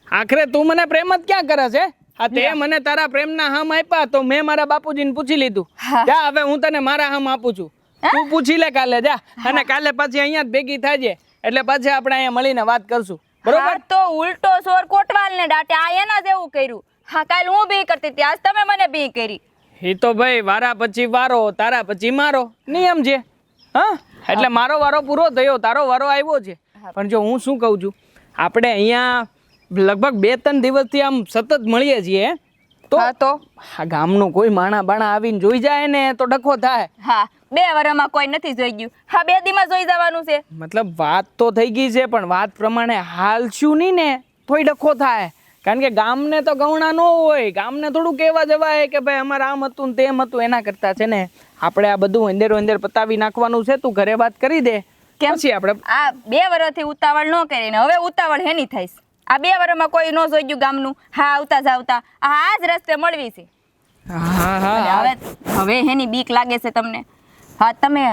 આખરે તું મને પ્રેમ જ ક્યાં કરે છે? હા તે મને તારા પ્રેમના હમ આપ્યા તો મેં મારા બાપુજીને પૂછી લીધું. જા હવે હું તને મારા હમ આપું છું, તું પૂછી લે કાલે જા. અને કાલે પાછી અહીંયા જ ભેગી થાજે એટલે પછી આપણે અહીંયા મળીને વાત કરશું. બરોબર? તો ઉલટો સોર કોટવાલ ને દાટે આ એના જેવું કર્યું. હા કાલ હું બી કરતી હતી, આજ તમે મને બી કરી. એ તો ભાઈ વારા પછી વારો, તારા પછી મારો નિયમ છે. હા એટલે મારો વારો પૂરો થયો, તારો વારો આવ્યો છે. પણ જો હું શું કહું છું, આપણે અહીંયા લગભગ 2-3 દિવસથી આમ સતત મળીએ છીએ તો આ ગામનું કોઈ માણા બાણા આવીને જોઈ જાય ને તો ડખો થાય. હા 2 વર્ષમાં કોઈ નથી જોઈ ગયું, હા 2 દીમાં જોઈ જવાનું છે. મતલબ વાત તો થઈ ગઈ છે પણ વાત પ્રમાણે હાલશું નહીં ને તોય ડખો થાય. કારણ કે ગામને તો ગૌણા ન હોય, ગામને થોડું કહેવા જવાય કે ભાઈ અમારે આમ હતું ને તેમ હતું. એના કરતા છે ને આપણે આ બધું અંદર પતાવી નાખવાનું છે. તું ઘરે વાત કરી દે પછી આપણે આ 2 વર્ષથી ઉતાવળ ન કરીને હવે ઉતાવળ હેની થઈશ. આ 2 વર્ષમાં કોઈ ન જોઈ ગયું ગામનું. હા આવતા જાવતા આ જ રસ્તે મળવી છે. હવે હેની બીક લાગે છે તમને? હા તમે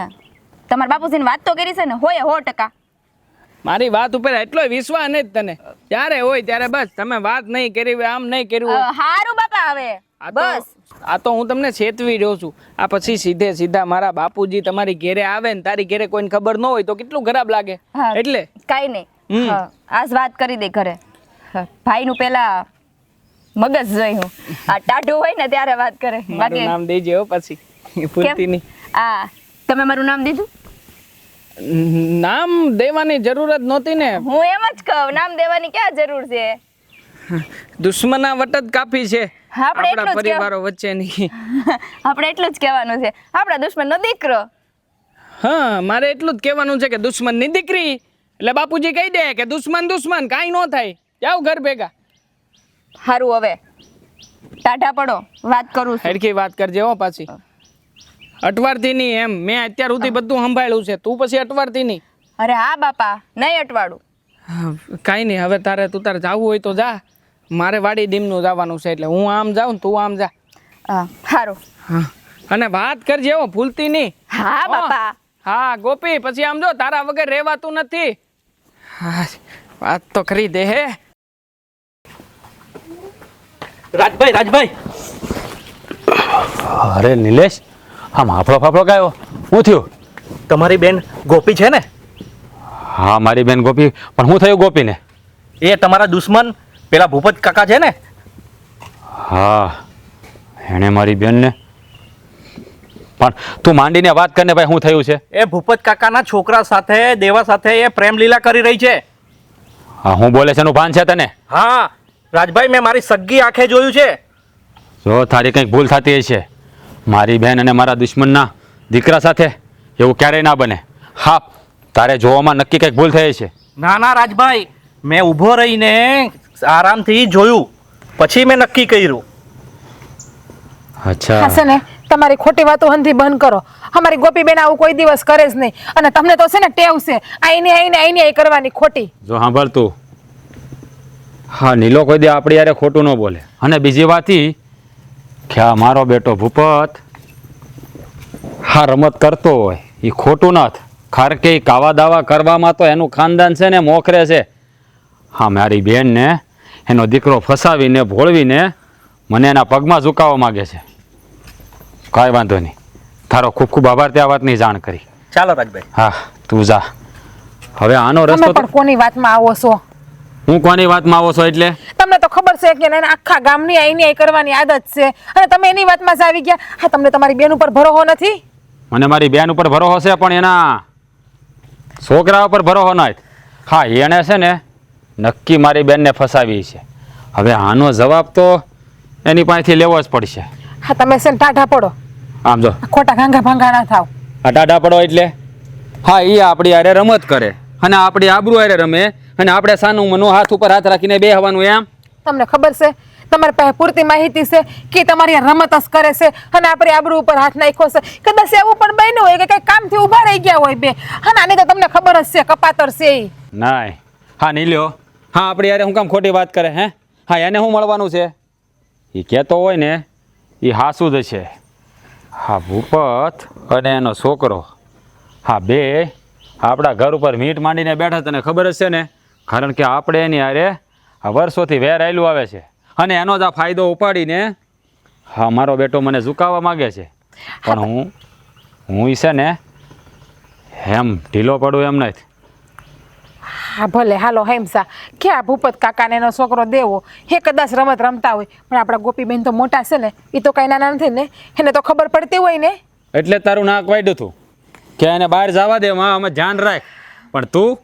તમારા બાપુજીને વાત તો કરી છે ને? હોય 100%. મારી વાત ઉપર એટલો વિશ્વાસ નથી તને. જ્યારે હોય ત્યારે બસ તમે વાત નહીં કરી હોય, આમ નહીં કર્યું હોય. હારું બાપા હવે બસ. આ તો હું તમને છેતવી રહ્યો છું. આ પછી સીધા મારા બાપુજી તમારી ઘેરે આવે ને તારી ઘેરે કોઈને ખબર ન હોય તો કેટલું ખરાબ લાગે. હા, એટલે કાઈ નહીં. હા, આજ વાત કરી દે ઘરે. ભાઈ નું પેલા મગજ જોઈ હું. આ ટાઢું હોય ને ત્યારે વાત કરે. મારું નામ દેજે હો પછી ભૂલતી નહીં. આ તમે મારું નામ દીધું? નામ દેવાની જરૂરત નહોતી ને. હું એમ જ કહું, નામ દેવાની ક્યાં જરૂર છે? દુશ્મના વટ જ કાફી છે આપણે એટલું આપણા જ પરિવારો વચ્ચેની. આપણે એટલું જ કહેવાનું છે, આપણા દુશ્મનનો દીકરો. હા, મારે એટલું જ કહેવાનું છે કે દુશ્મનની દીકરી. એટલે બાપુજી કહી દે કે દુશ્મન કાંઈ ન થાય, જાઓ ઘર ભેગા. હારું હવે ટાઢા પડો, વાત કરું છું. હરખી વાત કરજે હો પાછી. અટવાડતી નહીં એમ. મેં અત્યાર સુધી બધું સંભાળ્યું છે, તું પછી અટવાડતી નહીં. અરે હા બાપા, નહીં અટવાડું. કાંઈ નહીં, હવે તું તારે જવું હોય તો જા. મારે વાડી ડીમનું જવાનું છે એટલે હું આમ જાઉં ને તું આમ જા. હારું. હા, અને વાત કરજે હો, ભૂલતી નહીં. હા બાપા. હા ગોપી, પછી આમ જો તારા વગર રહેવાતું નથી. હા, વાત તો કરી દે હે. રાજભાઈ અરે નિલેશ, આમ હાફળો ફાફળો ગાયો, શું થયું? તમારી બેન ગોપી છે ને, હા મારી બેન ગોપી. પણ શું થયું ગોપીને? એ તમારા દુશ્મન પેલા ભૂપત કાકા છે ને, હા એણે મારી બેનને. પણ તું માંડીને વાત કરને ભાઈ, શું થયું છે? એ ભૂપત કાકાના છોકરા સાથે દેવા સાથે એ પ્રેમ લીલા કરી રહી છે. હા, હું બોલે છે એનું ભાન છે તને? હા રાજભાઈ, મેં મારી સગ્ગી આંખે જોયું છે. જો તારી કંઈક ભૂલ થતી છે. મારી બેન અને મારા દુશ્મનના દીકરા સાથે એવું ક્યારેય ના બને. હા, તારે જોવામાં નક્કી કંઈક ભૂલ થઈ છે. ના રાજભાઈ, મેં ઊભો રહીને આરામથી જોયું, પછી મેં નક્કી કર્યું. અચ્છા, હા છે ને, તમારી ખોટી વાતો હંધી બંધ કરો. અમારી ગોપીબેન આવું કોઈ દિવસ કરે જ નહીં. અને તમને તો છે ને ટેવ છે આઈને કરવાની ખોટી. જો સાંભળ તું, હા નીલો કોઈ દે આપણી યારે ખોટું ન બોલે. અને બીજી વાત ઈ કે આ મારો બેટો ભૂપત હા રમત કરતો હોય એ ખોટું નથી. કારણ કે કાવા દાવા કરવામાં તો એનું ખાનદાન છે ને મોખરે છે. હા, મારી બેનને એનો દીકરો ફસાવીને ભોળવીને મને એના પગમાં ઝુકાવવા માગે છે. કાંઈ વાંધો નહીં, તારો ખૂબ ખૂબ આભાર તે આ વાતની જાણ કરી. ચાલો રાજભાઈ. હા તું જા. હવે આનો તમે રસ્તો પણ કોની વાતમાં આવો છો? હું કોની વાતમાં આવો છો એટલે? તમને તો ખબર છે કે એને આખા ગામની આઈને કરવાની આદત છે અને તમે એની વાતમાં જ આવી ગયા. હા, તમને તમારી બેન ઉપર ભરોસો નથી? મને મારી બેન ઉપર ભરોસો છે, પણ એના છોકરા ઉપર ભરોસો નથી. હા, એણે છે ને નક્કી મારી બેનને ફસાવી છે. હવે આનો જવાબ તો એની પાસેથી લેવો જ પડશે. હા, તમે છે ને ટાઢા પડો, આમ જો ખોટા ગાંગા ભાંગા ના થાવ. આ ટાઢા પડો એટલે હા, એ આપણી હારે રમત કરે અને આપણી આબરૂ હારે રમે અને આપણે સાનું મનું હાથ ઉપર હાથ રાખીને બેહવાનું એમ. તમને ખબર છે તમારી પાસે પૂરતી માહિતી છે કે તમારી આ રમત જ કરે છે અને આપણે આબરૂ ઉપર હાથ નાખ્યો છે? કદાચ એવું પણ બન્યું હોય કે કઈ કામથી ઊભા રહી ગયા હોય બે. હા, આની તો તમને ખબર જ છે કપાતર છે ઈ. નાય, હા નહીં લ્યો. હા, આપણી યારે હું કામ ખોટી વાત કરે હે? હા, એને શું મળવાનું છે? એ કહેતો હોય ને એ હાસું જ છે. હા, ભૂપત અને એનો છોકરો હા બે આપણા ઘર ઉપર મીટ માંડીને બેઠા, તને ખબર જ છે ને. કારણ કે આપણે એની હારે આ વર્ષોથી વેર આવેલું આવે છે અને એનો જ આ ફાયદો ઉપાડીને હા મારો બેટો મને ઝુકાવવા માગે છે. પણ હું છે ને એમ ઢીલો પડું એમ નથી. હા ભલે, હાલો હેમસા કે આ ભૂપત કાકાને એનો છોકરો દેવો એ કદાચ રમત રમતા હોય, પણ આપણા ગોપીબેન તો મોટા છે ને, એ તો કઈ નાના નથી ને, એને તો ખબર પડતી હોય ને. એટલે તારું નાક વાડ્યું હતું કે એને બહાર જવા દે, અમે ધ્યાન રાખ. પણ તું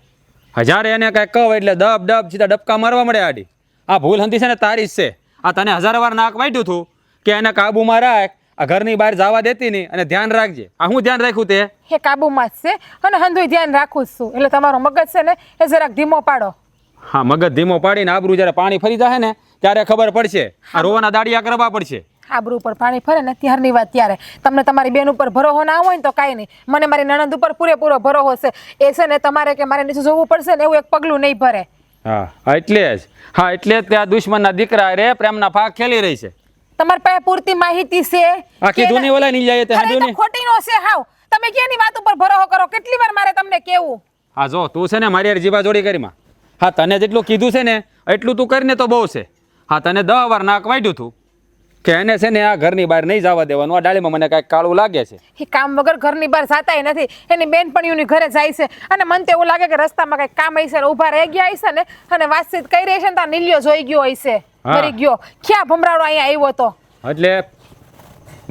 હજાર એને કાંઈ કહો એટલે દબ દબ સીધા ડબકા મારવા મળે આડી. આ ભૂલ હંધી છે ને તારી જ છે. આ તને હજાર વાર નાક વાડ્યું હતું કે એને કાબુમાં રાખ, આ ઘરની બહાર જવા દેતી નહીં અને ધ્યાન રાખજે. આ હું ધ્યાન રાખ્યું તે એ કાબુમાં જ છે અને હંધુય ધ્યાન રાખું જ છું. એટલે તમારો મગજ છે ને એ જરાક ધીમો પાડો. હા, મગજ ધીમો પાડીને આબરૂ જ્યારે પાણી ફરી જાય ને ત્યારે ખબર પડશે. આ રોવાના દાડિયા કરવા પડશે. આબરૂ ઉપર પાણી ફરે ને ત્યારની વાત ત્યારે. તમને તમારી બેન ઉપર ભરોસો ના હોય ને તો કાંઈ નહીં, મને મારી નણંદ ઉપર પૂરેપૂરો ભરોસો છે. એ છે ને તમારે કે મારે નીચે જોવું પડશે ને એવું એક પગલું નહીં ભરે. હા, એટલે જ. હા, એટલે જ ત્યાં દુશ્મનના દીકરા રે પ્રેમના ભાગ ખેલી રહી છે. તમારી પાસે પૂરતી માહિતી છે. આખી દુની ઓલા નહીં જાય તે અરે, એ તો હાજુની. ખોટી નો છે હાવ. તમે કેની વાત ઉપર ભરોસો કરો? કેટલી વાર મારે તમને કેવું? હા જો તું છે ને મારી યાર જીવા જોડી કરીમાં. હા તને જેટલું કીધું છે ને એટલું તું કરીને તો બહુ છે. હા તને 10 વાર નાક વાઢ્યું તું કે એને છે ને આ ઘરની બહાર નહીં જવા દેવાનું. આ ડાળીમાં મને કાંઈક કાળું લાગે છે. એ કામ વગર ઘરની બહાર જાતાય નથી. એની બેનપણીઓની ઘરે જાય છે અને મને તો એવું લાગે કે રસ્તામાં કંઈક કામ હશે ને ઊભા રહી ગયા હશે ને અને વાતચીત કરી રહી છે ને ત્યાં નીલિયો જોઈ ગયો હશે. હા. મરી ગયો. ક્યાં ભમરાડો અહીંયા આવ્યો તો? એટલે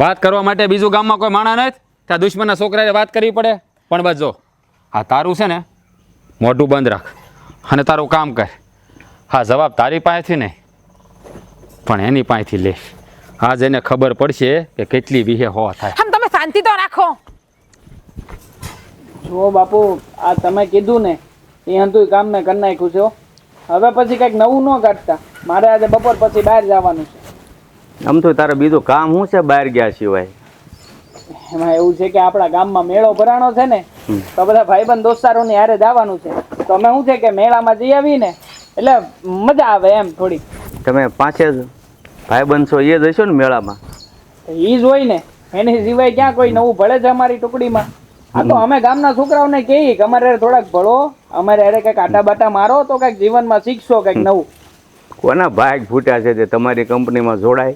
વાત કરવા માટે બીજું ગામમાં કોઈ માણા નથી. ત્યાં દુશ્મનના છોકરાએ વાત કરવી પડે. પણ બસ જો હા તારું છે ને મોઢું બંધ રાખ અને તારું કામ કર. હા જવાબ તારી પાસેથી નહીં પણ એની પાસેથી લે. આજ એને ખબર પડશે કે કેટલી વિહે હો થાય. આમ તમે શાંતિ તો રાખો. જો બાપુ આ તમે કીધું ને એ હતું કામ મેં કરી નાખ્યું છે હો. હવે પછી કંઈક નવું ન કાઢતા. મારે આજે બપોર પછી બહાર જવાનું છે. આમ તો તારે બીજું કામ શું છે બહાર ગયા સિવાય? એમાં એવું છે કે આપણા ગામમાં મેળો ભરાણો છે ને તો બધા ભાઈબંધ દોસ્તારોની હારે જવાનું છે. તો અમે શું છે કે મેળામાં જઈ આવીએ ને એટલે મજા આવે એમ થોડી. તમે પાંચે જ ભાઈબંધ છો એ જ હશો ને મેળામાં? એ જ હોય ને એની સિવાય ક્યાં કોઈ નવું ભળે છે અમારી ટુકડીમાં. આ તો અમે ગામના છોકરાઓને કહીએ કે અમારે હારે થોડાક ભળો, અમારે હારે કંઈક આટા બાટા મારો તો કંઈક જીવનમાં શીખશો કંઈક નવું. કોના ભાગ ફૂટ્યા છે તે તમારી કંપનીમાં જોડાય?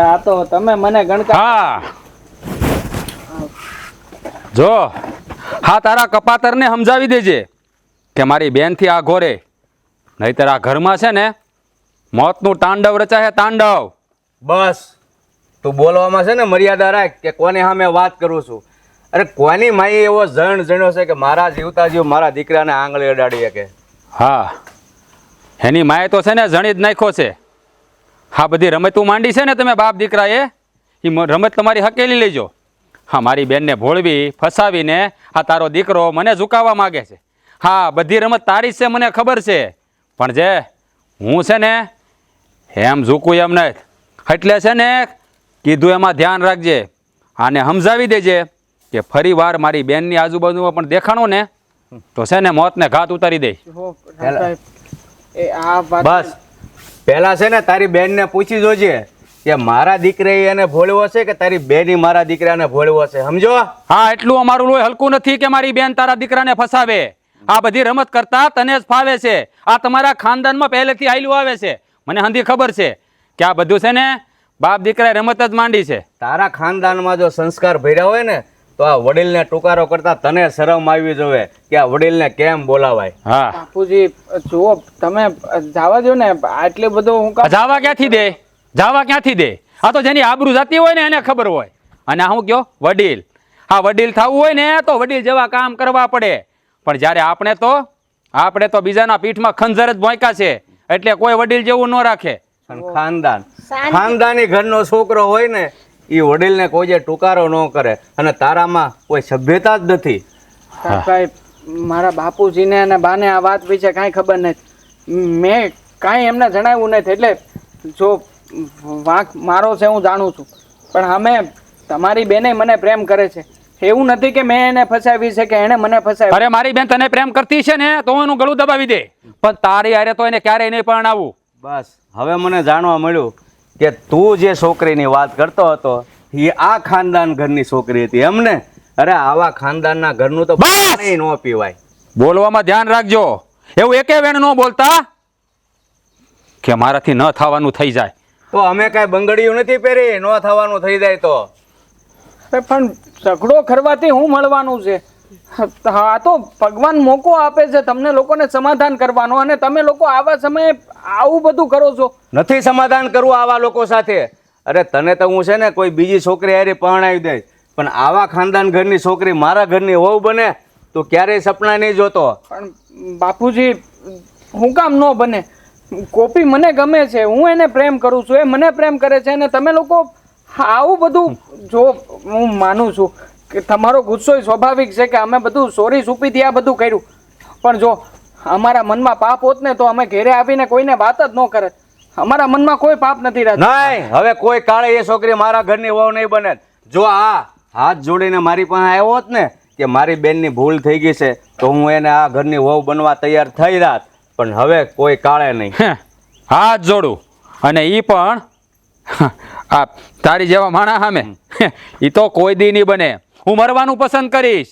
આ તો તમે મને ગણકા. હા જો હા તારા કપાતરને સમજાવી દેજે કે મારી બેનથી આ ઘોરે નહીતર આ ઘરમાં છે ને મોતનું તાંડવ રચાય. તાંડવ. બસ તું બોલવામાં છે ને મર્યાદા રાખ કે કોની સામે વાત કરું છું. અરે કોની માઈ એવો જણ જણ્યો છે કે મારા જીવતા જીવ મારા દીકરાને આંગળી અડાડી શકે? હા એની માએ તો છે ને જણી જ નાખ્યો છે. હા બધી રમતું માંડી છે ને તમે બાપ દીકરાએ એ રમત તમારી હકેલી લેજો. હા મારી બેનને ભોળવી ફસાવીને આ તારો દીકરો મને ઝુકાવવા માગે છે. હા બધી રમત તારી જ છે મને ખબર છે પણ જે હું છે ને એમ ઝૂકું એમ નથી. એટલે છે ને કીધું એમાં ધ્યાન રાખજે. આને સમજાવી દેજે કે ફરી વાર મારી બેનની આજુબાજુમાં પણ દેખાણો ને તો છે ને મોતને ઘાત ઉતારી દે. એ આ વાત બસ પહેલા છે ને તારી બેનને પૂછી જોજે કે મારા દીકરાએ એને ભોળવો છે કે તારી બેની મારા દીકરાને ભોળવો છે. સમજો? હા એટલું અમારું લોહી હલકું નથી કે મારી બેન તારા દીકરાને ફસાવે. આ બધી રમત કરતા તને જ ફાવે છે. આ તમારા ખાનદાનમાં પહેલેથી આયલું આવે છે. મને હંધી ખબર છે કે આ બધું છે ને બાપ દીકરાએ રમત જ માંડી છે. તારા ખાનદાનમાં જો સંસ્કાર ભર્યા હોય ને તો આ વડીલને ટુકારો કરતા તને શરમ આવી જોઈએ કે આ વડીલને કેમ બોલાવાય. હા બાપુજી જુઓ તમે જવા દો ને આટલું બધું હું કામ. જાવા ક્યાંથી દે? જાવા ક્યાંથી દે? આ તો જેની આબરૂ જતી હોય ને એને ખબર હોય. અને આ હું કયો વડીલ. હા વડીલ થવું હોય ને તો વડીલ જેવા કામ કરવા પડે. પણ જ્યારે આપણે તો બીજાના પીઠમાં ખંજર જ ભોંક્યા છે એટલે કોઈ વડીલ જેવું ન રાખે. અને ખાનદાની ઘરનો છોકરો હોય ને એ વડીલને કોઈ જે ટુકારો ન કરે. અને તારામાં કોઈ સભ્યતા જ નથી. સાહેબ મારા બાપુજીને અને બાને આ વાત વિશે કાંઈ ખબર નથી. મેં કાંઈ એમને જણાવ્યું નથી. એટલે જો વાંક મારો છે હું જાણું છું પણ અમે તમારી બેને મને પ્રેમ કરે છે. એવું નથી કે મેં એને ફસાવી છે કે એણે મને ફસાવી. અરે મારી બેન તને પ્રેમ કરતી છે ને તો એનું ગળું દબાવી દે પણ તારી હારે તો એને ક્યારેય નહીં પરણાવું. બસ હવે મને જાણવા મળ્યું કે તું જે છોકરીની વાત કરતો હતો એ આ ખાનદાન ઘરની છોકરી હતી એમને? અરે આવા ખાનદાનના ઘરનું તો પાણી ન પીવાય. બોલવામાં ધ્યાન રાખજો. એવું એકે વેણ ન બોલતા કે મારાથી ન થવાનું થઈ જાય. તો અમે કાંઈ બંગડીયું નથી પહેરી ન થવાનું થઈ જાય તો? અરે પણ ઝઘડો કરવાથી હું મળવાનું છે? હા તો ભગવાન મોકો આપે છે તમને લોકોને સમાધાન કરવાનો અને તમે લોકો આવા સમયે આવું બધું કરો છો. નથી સમાધાન કરવું આવા લોકો સાથે. અરે તને તો હું છે ને કોઈ બીજી છોકરી હારે પરણાવી દઈશ પણ આવા ખાનદાન ઘરની છોકરી મારા ઘરની વહુ બને તો ક્યારેય સપના નહીં જોતો. પણ બાપુજી હું કામ ન બને? કોપી મને ગમે છે, હું એને પ્રેમ કરું છું, એ મને પ્રેમ કરે છે અને તમે લોકો આવું બધું. જો હું માનું છું કે તમારો ગુસ્સો સ્વાભાવિક છે કે અમે બધું સોરી સુપીથી આ બધું કર્યું પણ જો અમારા મનમાં પાપ હોત ને તો અમે ઘેરે આવીને કોઈને વાત જ ન કરત. અમારા મનમાં કોઈ પાપ નથી રહેતું. નહીં હવે કોઈ કાળે એ છોકરી મારા ઘરની વહુ નહીં બને. જો આ હાથ જોડીને મારી પાસે આવ્યો હોત ને કે મારી બેનની ભૂલ થઈ ગઈ છે તો હું એને આ ઘરની વહુ બનવા તૈયાર થઈ રાત. પણ હવે કોઈ કાળે નહીં. હાથ જોડું અને ઈ પણ આ તારી જેવા માણા સામે ઈ તો કોઈ દી નહીં બને. હું મરવાનું પસંદ કરીશ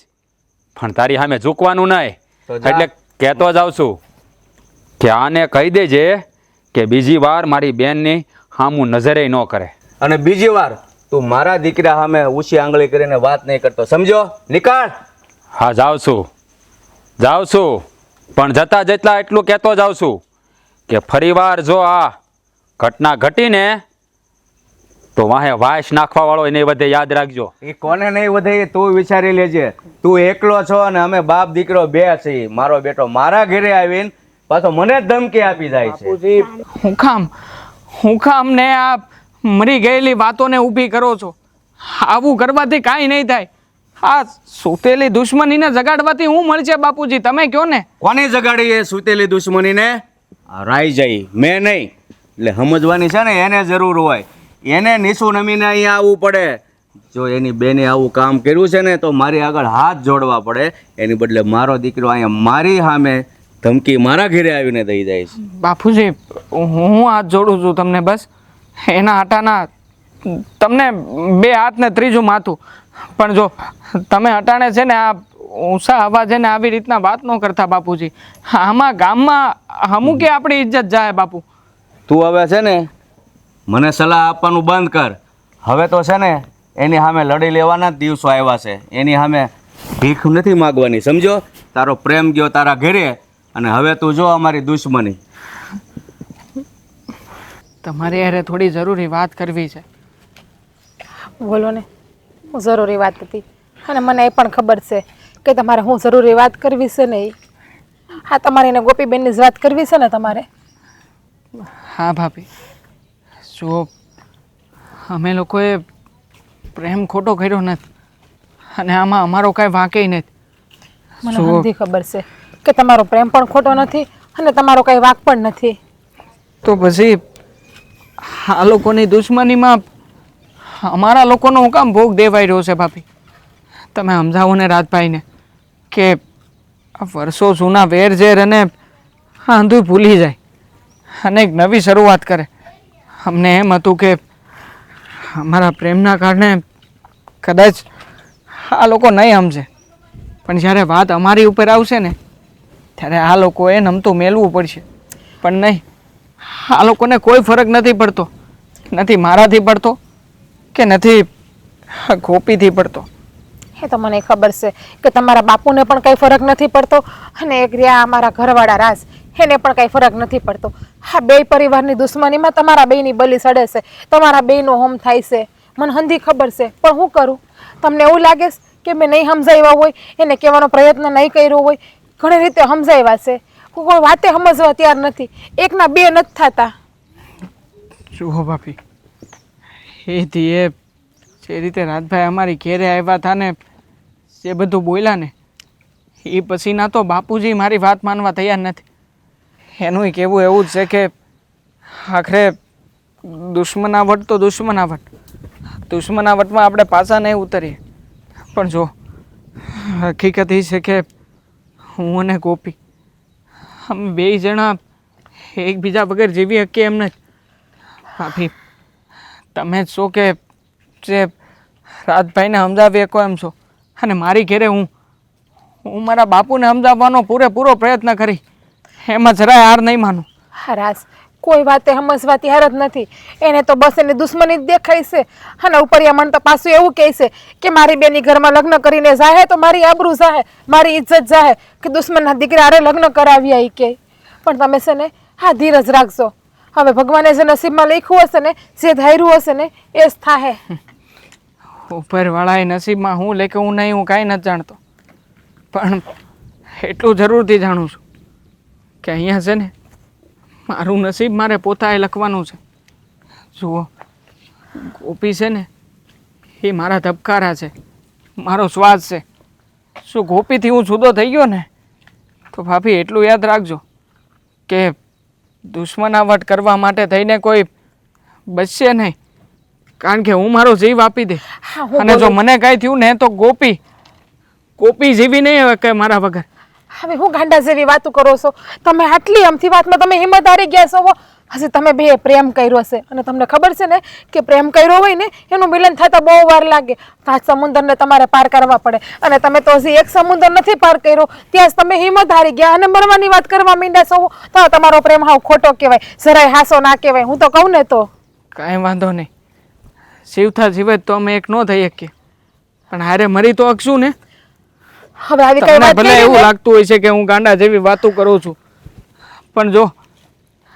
પણ તારી સામે ઝૂકવાનું નહીં. તો જા. એટલે કહેતો જાઉં છું કે આને કહી દેજે કે બીજી વાર મારી બેનની સામું નજરે ન કરે. અને બીજી વાર તું મારા દીકરા સામે ઊંચી આંગળી કરીને વાત નહીં કરતો, સમજો? નીકળ. હા જાઉં છું પણ જતા જેટલા એટલું કહેતો જાઉં છું કે ફરીવાર જો આ ઘટના ઘટીને તો વાહે વાંસ નાખવા વાળો એને વધે યાદ રાખજો. એ કોને નહીં વધે એ તું વિચારી લેજે. તું એકલો છો અને અમે બાપ દીકરો બે છીએ. મારો બેટો મારા ઘરે આવીને પાછો મને જ ધમકી આપી જાય છે. હું કામ ને આ મરી ગયેલી વાતોને ઊભી કરો છો? આવું કરવાથી કાંઈ નહીં થાય. આ સૂતેલી દુશ્મનીને જગાડવાથી હું મળશે બાપુજી? તમે કહો ને. કોને જગાડી એ સૂતેલી દુશ્મનીને? આ રાઈ જાય મેં નહીં. એટલે સમજવાની છે ને એને જરૂર હોય. એને નીચું નમીને અહીંયા આવવું પડે. જો એની બેને આવું કામ કર્યું છે ને તો મારી આગળ હાથ જોડવા પડે. એની બદલે મારો દીકરો અહીંયા મારી સામે ધમકી મારા ઘરે આવીને દઈ જાય છે. બાપુજી હું હાથ જોડું છું તમને, બસ એના હટાના તમને બે હાથ ને ત્રીજું માથું. પણ જો તમે હટાણે છે ને આ ઊંચા અવાજે ને આવી રીતના વાત ન કરતા બાપુજી. આમાં ગામમાં અમુક કે આપણી ઇજ્જત જાય બાપુ. તું હવે છે ને મને સલાહ આપવાનું બંધ કર. હવે તો છે ને એની સામે લડી લેવાના જ દિવસો આવ્યા છે. એની સામે ભીખ નથી માગવાની, સમજો? તારો પ્રેમ ગયો તારા ઘરે અને હવે તું જો અમારી દુશ્મની. તમારે યારે થોડી જરૂરી વાત કરવી છે. બોલો ને, હું જરૂરી વાત હતી અને મને એ પણ ખબર છે કે તમારે હું જરૂરી વાત કરવી છે ને. હા, તમારે એને ગોપીબેનની જ વાત કરવી છે ને તમારે? હા ભાભી, જો અમે લોકોએ પ્રેમ ખોટો કર્યો નથી અને આમાં અમારો કાંઈ વાંકે નથી. મને બધી ખબર છે કે તમારો પ્રેમ પણ ખોટો નથી અને તમારો કઈ વાંક પણ નથી. તો પછી આ લોકોની દુશ્મનીમાં અમારા લોકોનો હું કામ ભોગ દેવાઈ રહ્યો છે ભાભી? તમે સમજાવો ને રાજભાઈને કે આ વર્ષો જૂના વેર ઝેર અને આંધું ભૂલી જાય અને એક નવી શરૂઆત કરે. અમને એમ હતું કે અમારા પ્રેમના કારણે કદાચ આ લોકો નહીં સમજે, પણ જ્યારે વાત અમારી ઉપર આવશે ને ત્યારે આ લોકોએ નમતું મેળવું પડશે. પણ નહીં, આ લોકોને કોઈ ફરક નથી પડતો. નથી મારાથી પડતો કે નથી ગોપીથી પડતો. એ તો મને ખબર છે કે તમારા બાપુને પણ કંઈ ફરક નથી પડતો અને એક રહ્યા અમારા ઘરવાળા રાજ, એને પણ કંઈ ફરક નથી પડતો. હા, બે પરિવારની દુશ્મનીમાં તમારા બેની બલી સડે છે, તમારા બેનો હોમ થાય છે. મને હંધી ખબર છે, પણ હું કરું? તમને એવું લાગે છે કે મેં નહીં સમજાવ્યા હોય, એને કહેવાનો પ્રયત્ન નહીં કર્યો હોય? ઘણી રીતે સમજાવ્યા છે, કોઈ વાતે સમજવા તૈયાર નથી. એકના બે નથી થતા. જુઓ ભાભી, એ ધીએ જે રીતે રાજભાઈ અમારી ઘેરે આવ્યા હતા ને જે બધું બોલ્યા ને એ પછીના તો બાપુજી મારી વાત માનવા તૈયાર નથી. એનું કહેવું એવું જ છે કે આખરે દુશ્મનાવટ તો દુશ્મનાવટમાં આપણે પાછા નહીં ઉતરીએ. પણ જો હકીકત એ છે કે હું અને ગોપી અમે બે જણા એકબીજા વગર જીવી શકીએ એમ નથી. ભાભી, તમે જ છો કે જે રાજભાઈને સમજાવી શકો એમ છો, અને મારી ઘેરે હું મારા બાપુને સમજાવવાનો પૂરેપૂરો પ્રયત્ન કરી, એમાં જરાય હાર નહીં માનું. હા રાજ, કોઈ વાતે સમજવા તૈયાર જ નથી. એને તો બસ એની દુશ્મની જ દેખાય છે. અને ઉપરિયા મને તો પાછું એવું કહે છે કે મારી બેની ઘરમાં લગ્ન કરીને જાહે તો મારી આબરૂ જાહે, મારી ઇજ્જત જાહે, કે દુશ્મનના દીકરા હારે લગ્ન કરાવ્યા એ કે. પણ તમે છે ને હા ધીરજ રાખજો. હવે ભગવાને જે નસીબમાં લખ્યું હશે ને, જે ધાર્યું હશે ને એ જ થાહે. ઉપરવાળાએ નસીબમાં હું લેકે હું નહીં, હું કાંઈ નથી જાણતો, પણ એટલું જરૂરથી જાણું છું કે અહીંયા છે ને મારું નસીબ મારે પોતાએ લખવાનું છે. જુઓ, ગોપી છે ને એ મારા ધબકારા છે, મારો શ્વાસ છે. શું ગોપીથી હું જુદો થઈ ગયો ને તો ભાભી એટલું યાદ રાખજો કે દુશ્મનાવટ કરવા માટે થઈને કોઈ બચશે નહીં, કારણ કે હું મારો જીવ આપી દે. અને જો મને કાંઈ થયું ને તો ગોપી જીવી નહીં હવે કે મારા વગર. હવે હું ગાંડા જેવી વાતો કરો છો તમે? આટલી અમથી વાતમાં તમે હિંમત હારી ગયા છો? હશે તમે બે પ્રેમ કર્યો છે અને તમને ખબર છે ને કે પ્રેમ કર્યો હોય ને એનું મિલન થતા બહુ વાર લાગે. 5 સમુદ્રને તમારે પાર કરવા પડે અને તમે તો હજી 1 સમુદ્ર નથી પાર કર્યો ત્યાં જ તમે હિંમત હારી ગયા અને મરવાની વાત કરવા માંડ્યા છો. તો તમારો પ્રેમ હાવ ખોટો કહેવાય, જરાય હાસો ના કહેવાય. હું તો કહું ને તો કાંઈ વાંધો નહીં, જીવતા જીવે તો અમે એક ન થઈ શકીએ, પણ હારે મરી તો અકશું ને. હવે આવી કઈ તમને વાત ભલે કરી એવું ને? લાગતું હોય છે કે હું ગાંડા જેવી વાતો કરું છું, પણ જો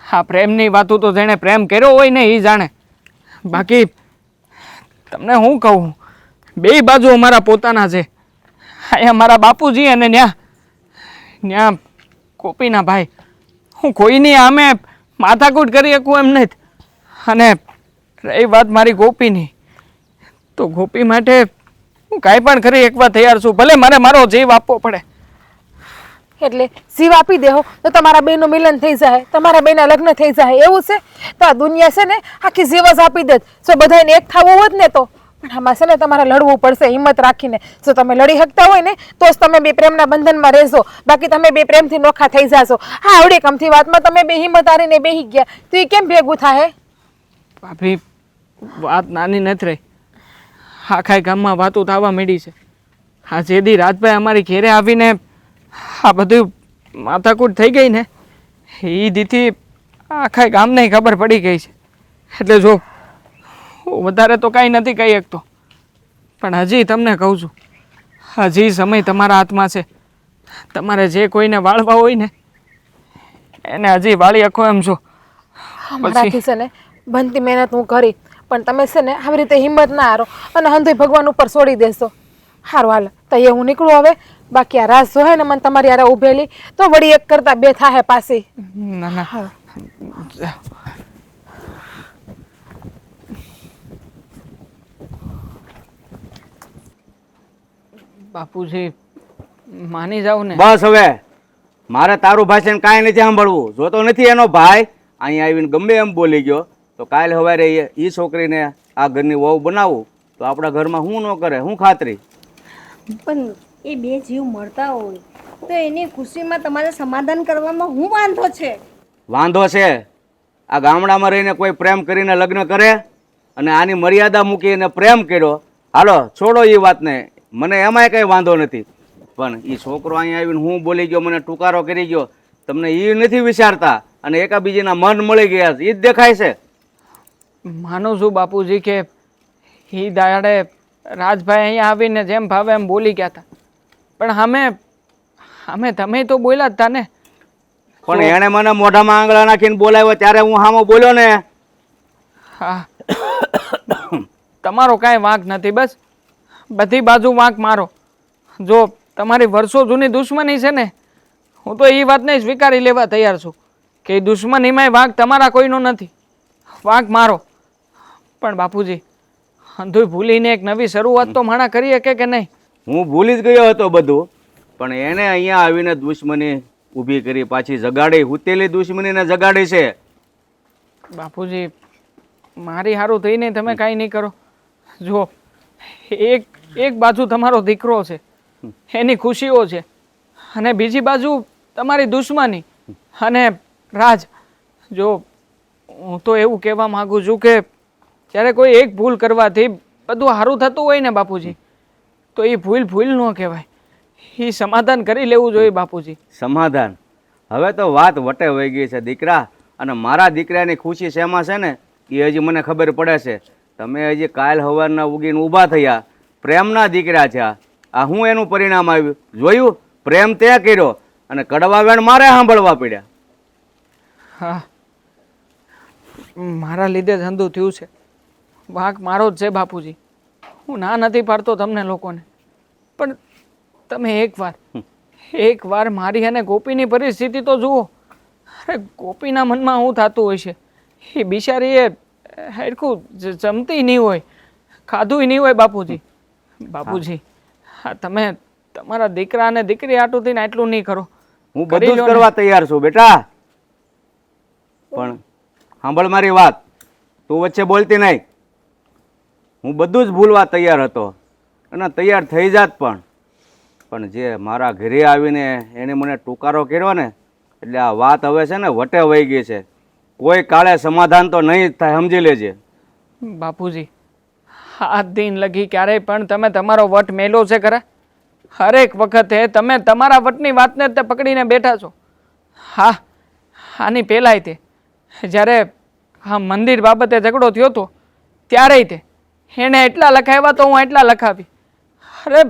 આ પ્રેમની વાતો તો જેણે પ્રેમ કર્યો હોય ને એ જાણે. બાકી તમને હું કહું, બે બાજુ અમારા પોતાના છે. અહીંયા મારા બાપુજી અને ન્યા ગોપીના ભાઈ. હું કોઈની આમે માથાકૂટ કરી શકું એમ નથી. અને રહી વાત મારી ગોપીની, તો ગોપી માટે હું કાંઈ પણ કરી એકવાર તૈયાર છું, ભલે મારે મારો જીવ આપવો પડે. એટલે જીવ આપી દેહો તો તમારા બેનું મિલન થઈ જાય, તમારા બેના લગ્ન થઈ જાય એવું છે? તો આ દુનિયા છે ને આખી જીવ જ આપી દે. જો બધાને એક થવું હોત ને તો, પણ આમાં છે ને તમારે લડવું પડશે હિંમત રાખીને. જો તમે લડી શકતા હોય ને તો જ તમે બે પ્રેમના બંધનમાં રહેશો, બાકી તમે બે પ્રેમથી નોખા થઈ જાશો. હા, આવડી કમથી વાતમાં તમે બે હિંમત હારીને બેહી ગયા તો એ કેમ ભેગું થાય? ભાભી, વાત નાની નથી રહી, આખા ગામમાં વાતો થવા માંડી છે. હા, જેદી રાજભાઈ અમારી ઘેરે આવીને આ બધું માથાકૂટ થઈ ગઈ ને એ દીથી આખા ગામને ખબર પડી ગઈ છે. એટલે જો હું વધારે તો કાંઈ નથી કહી શકતો, પણ હજી તમને કહું છું, હજી સમય તમારા હાથમાં છે. તમારે જે કોઈને વાળવા હોય ને એને હજી વાળી શકો એમ છો. અમારાથી છે ને બનતી મહેનત હું કરી, પણ તમે છે ને આવી રીતે હિંમત ના હારો અને હંધુય ભગવાન ઉપર છોડી દેશો. હારું હાલ તો એ હું નીકળું હવે. બાકી આ રાસ જોહે ને મને તમારી યારે ઉભેલી તો વળી એક કરતા બે થાહે પાછી. ના ના, બાપુજી માની જાવ ને. બસ હવે મારે તારું ભાષણ કાંઈ નથી સાંભળવું. જોતો નથી એનો ભાઈ અહીંયા આવીને ગમે એમ બોલી ગયો તો કાલે સવારે એ છોકરીને આ ઘરની વહુ બનાવું તો આપણા ઘરમાં શું ન કરે, શું ખાતરી? પણ એ બે જીવ મળતા હોય તો એની ખુશીમાં તમારે સમાધાન કરવામાં શું વાંધો છે? વાંધો છે આ ગામડામાં રહીને કોઈ પ્રેમ કરીને લગ્ન કરે અને આની મર્યાદા મૂકીને પ્રેમ કર્યો. હાલો છોડો એ વાતને, મને એમાંય કંઈ વાંધો નથી. પણ એ છોકરો અહીંયા આવીને હું બોલી ગયો, મને ટુકારો કરી ગયો, તમને એ નથી વિચારતા અને એકાબીજીના મન મળી ગયા છે એ જ દેખાય છે. માનું છું બાપુજી કે એ દાડે રાજભાઈ અહીંયા આવીને જેમ ભાવે એમ બોલી ગયા હતા, પણ અમે તમે તો બોલ્યા જ હતા ને. પણ એણે મને મોઢામાં આંગળા નાખીને બોલાવ્યો ત્યારે હું સામો બોલ્યો ને. હા, તમારો કાંઈ વાંક નથી, બસ બધી બાજુ વાંક મારો. જો તમારી વર્ષો જૂની દુશ્મની છે ને, હું તો એ વાતને સ્વીકારી લેવા તૈયાર છું કે એ દુશ્મનીમાંય વાંક તમારા કોઈનો નથી, વાંક મારો. પણ બાપુજી, અંધુય ભૂલીને એક નવી શરૂઆત તો માણા કરી શકે કે નહીં? હું ભૂલી જ ગયો હતો બધું, પણ એને અહીંયા આવીને દુશ્મની ઊભી કરી, પાછી જગાડી, હુતેલી દુશ્મનીને જગાડી છે. બાપુજી, મારી હારું થઈને તમે કાંઈ નહીં કરો. જો એક બાજુ તમારો દીકરો છે, એની ખુશીઓ છે, અને બીજી બાજુ તમારી દુશ્મની અને રાજ. જો હું તો એવું કહેવા માગું છું કે જ્યારે કોઈ એક ભૂલ કરવાથી બધું સારું થતું હોય ને બાપુજી, તો એ ભૂલ ન કહેવાય, એ સમાધાન કરી લેવું જોઈએ બાપુજી. સમાધાન? હવે તો વાત વટે વહી ગઈ છે દીકરા, અને મારા દીકરાની ખુશી શેમાં છે ને એ હજી મને ખબર પડે છે. તમે હજી કાલ સવારના ઉગીને ઊભા થયા, પ્રેમના દીકરા થયા, આ હું એનું પરિણામ આવ્યું જોયું? પ્રેમ તે કર્યો અને કડવા વેણ મારે સાંભળવા પડ્યા. હા, મારા લીધે જ અંધું થયું છે, વાંક મારો જ છે બાપુજી. હું ના નથી પાડતો તમને લોકોને, પણ તમે એકવાર મારી અને ગોપીની પરિસ્થિતિ તો જુઓ. અરે ગોપીના મનમાં શું થતું હોય છે, એ બિચારી એ હરખું જમતી નહીં હોય, ખાધું નહીં હોય બાપુજી. હા, તમે તમારા દીકરા અને દીકરી આટું થઈને આટલું નહીં કરો. હું બધું જ કરવા તૈયાર છું બેટા, પણ સાંભળ મારી વાત, તું વચ્ચે બોલતી નહીં. હું બધું જ ભૂલવા તૈયાર હતો અને તૈયાર થઈ જાત, પણ જે મારા ઘરે આવીને એને મને ટુકારો કર્યો ને, એટલે આ વાત હવે છે ને વટે વહી ગઈ છે. કોઈ કાળે સમાધાન તો નહીં જ થાય, સમજી લેજે. બાપુજી, આ દિન લગી ક્યારેય પણ તમે તમારો વટ મેલો છે ખરા? હરેક વખતે તમે તમારા વટની વાતને જ તે પકડીને બેઠા છો. હા, આની પહેલાંય તે જ્યારે આ મંદિર બાબતે ઝઘડો થયો હતો ત્યારેય તે એણે એટલા લખાવ્યા તો હું એટલા લખાવી. અરે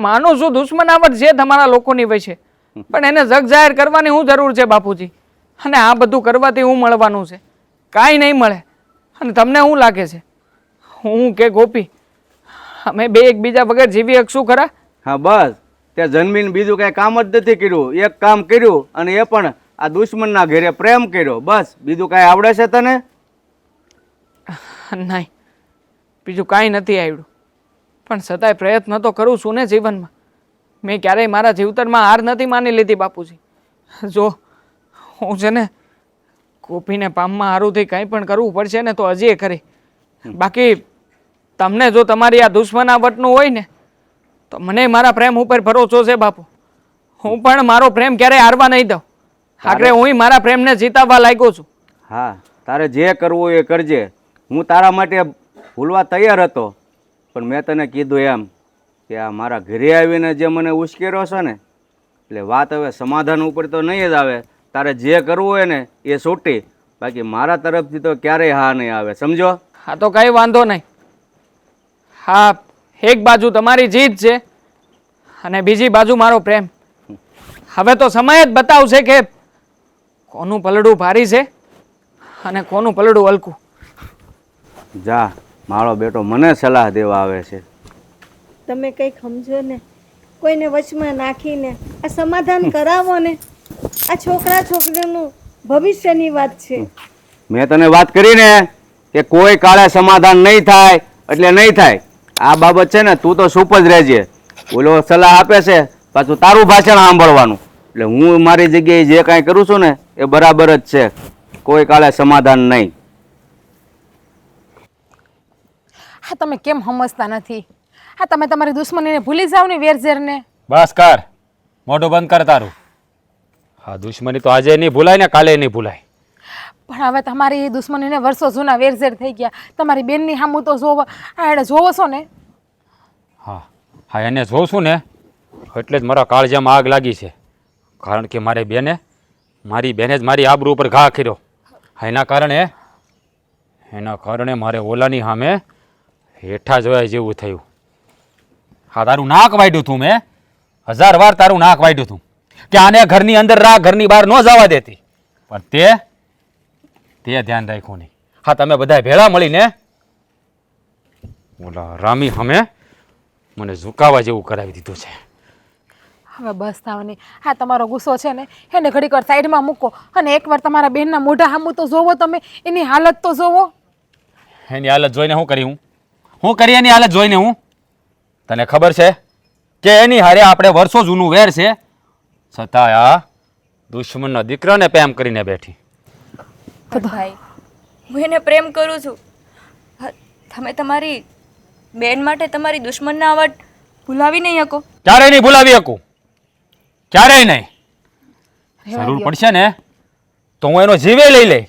માનું છું દુશ્મનાવટ છે તમારા લોકોની વચ્ચે, પણ એને જગ જાહેર કરવાની શું જરૂર છે બાપુજી? અને આ બધું કરવાથી હું મળવાનું છે? કાંઈ નહીં મળે. અને તમને શું લાગે છે હું કે ગોપી અમે બે એકબીજા વગર જીવી શકશું ખરા? હા બસ, ત્યાં જન્મીને બીજું કાંઈ કામ જ નથી કર્યું. એક કામ કર્યું અને એ પણ આ દુશ્મનના ઘેરે પ્રેમ કર્યો. બસ, બીજું કાંઈ આવડે છે તને? નહીં, બીજું કાંઈ નથી આવડ્યું, પણ છતાંય પ્રયત્ન તો કરું છું ને જીવનમાં. મેં ક્યારેય મારા જીવતરમાં હાર નથી માની લીધી બાપુજી. જો હું છે ને ગોપીને પામમાં હારુંથી કંઈ પણ કરવું પડશે ને તો હજી કરી. બાકી તમને જો તમારી આ દુશ્મનાવટનું હોય ને તો મને મારા પ્રેમ ઉપર ભરોસો છે બાપુ. હું પણ મારો પ્રેમ ક્યારેય હારવા નહીં દઉં. આખરે હું મારા પ્રેમને જીતાવવા લાગ્યો છું. હા, તારે જે કરવું હોય એ કરજે. હું તારા માટે ભૂલવા તૈયાર હતો, પણ મેં તને કીધું એમ કે આ મારા ઘરે આવીને જે મને ઉશ્કેર્યો છે ને, એટલે વાત હવે સમાધાન ઉપર તો નહીં જ આવે. તારે જે કરવું હોય ને એ છૂટી, બાકી મારા તરફથી તો ક્યારેય હા નહીં આવે, સમજો? હા તો કંઈ વાંધો નહીં. હા, એક બાજુ તમારી જીત છે અને બીજી બાજુ મારો પ્રેમ. હવે તો સમય જ બતાવશે કે કોનું પલડું ભારી છે અને કોનું પલડું હલકું. જા, મારો બેટો મને સલાહ દેવા આવે છે. તમે કંઈક સમજો ને, કોઈને વચમાં નાખીને આ સમાધાન કરાવો ને. આ છોકરા છોકરીનું ભવિષ્યની વાત છે. મેં તને વાત કરી ને કે કોઈ કાળે સમાધાન નહીં થાય એટલે નહીં થાય. આ બાબત છે ને તું તો ચૂપ જ રહેજે. ઓલો સલાહ આપે છે પાછું તારું ભાષણ સાંભળવાનું. એટલે હું મારી જગ્યાએ જે કાંઈ કરું છું ને એ બરાબર જ છે. કોઈ કાળે સમાધાન નહીં. હા તમે કેમ સમજતા નથી? હા તમે તમારી દુશ્મનીને ભૂલી જાવ ને, વેરઝેરને. બસ કર, મોઢું બંધ કર તારું. હા, દુશ્મની તો આજે નહીં ભૂલાય ને કાલે નહીં ભૂલાય. પણ હવે તમારી દુશ્મનીને વર્ષો જૂના વેરઝેર થઈ ગયા. તમારી બેનની સામું તો જોવો, આ એને જોવો છો ને? હા હા, એને જોઉં છું ને એટલે જ મારા કાળજામાં આગ લાગી છે. કારણ કે મારી બેને જ મારી આબરૂ ઉપર ઘા કર્યો. હા, એના કારણે મારે ઓલાની સામે હેઠા જોયા જેવું થયું. હા, તારું નાક વાઢ્યું તું મેં, 1000 વાર તારું નાક વાઢ્યું તું કે આને ઘરની અંદર રાખ, ઘરની બહાર ન જવા દેતી. પણ તે ધ્યાન રાખ્યું નહીં. હા, તમે બધા ભેળા મળીને ઓલા રામી સામે મને ઝુકાવા જેવું કરાવી દીધું છે. હવે બસ થાવની. હા તમારો ગુસ્સો છે ને એને ઘડીક વાર સાઈડમાં મૂકો અને એકવાર તમારા બેનના મોઢા સામું તો જોવો તમે, એની હાલત તો જોવો. એની હાલત જોઈને શું કરી હું કરી એની હાલત જોઈને હું? તને ખબર છે કે એની હારે આપણે વર્ષો જૂનું વેર છે, છતાં આ દુશ્મનનો દીકરાને પ્રેમ કરીને બેઠી. ભાઈ, હું એને પ્રેમ કરું છું. તમે તમારી બેન માટે તમારી દુશ્મનના આવટ ભૂલાવી નહીં શકો. ક્યારેય નહીં ભૂલાવી શકું, ક્યારેય નહીં. જરૂર પડશે ને તો હું એનો જીવે લઈ લઈ,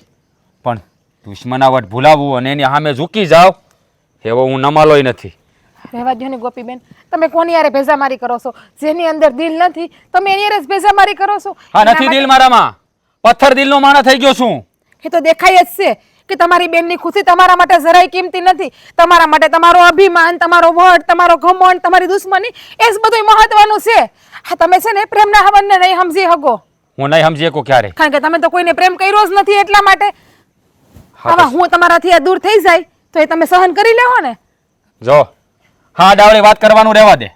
પણ દુશ્મનાવટ ભૂલાવવું અને એની સામે ઝૂકી જાવ એવો હું નમાલોય નથી. રહેવા દો ને ગોપીબેન, તમે કોની યારે ભેજામારી કરો છો? જેની અંદર દિલ નથી તમે એની યારે જ ભેજામારી કરો છો. હા, નથી દિલ મારામાં, પથ્થર દિલનો માણસ થઈ ગયો છું. એ તો દેખાય જ છે કે તમારી બેનની ખુશી તમારા માટે જરાય કિંમતી નથી. તમારા માટે તમારો અભિમાન, તમારો વટ, તમારો ઘમંડ, તમારી દુશ્મની એ જ બધું મહત્વનું છે. હા તમે છે ને પ્રેમના હવનને નહીં સમજી શકો. હું નહીં સમજી શકું ક્યારે, કારણ કે તમે તો કોઈને પ્રેમ કર્યો જ નથી એટલા માટે. હવે હું તમારાથી આ દૂર થઈ જાય તો એ તમે સહન કરી લેવો ને? જો હા, ડાવળી વાત કરવાનું રહેવા દે.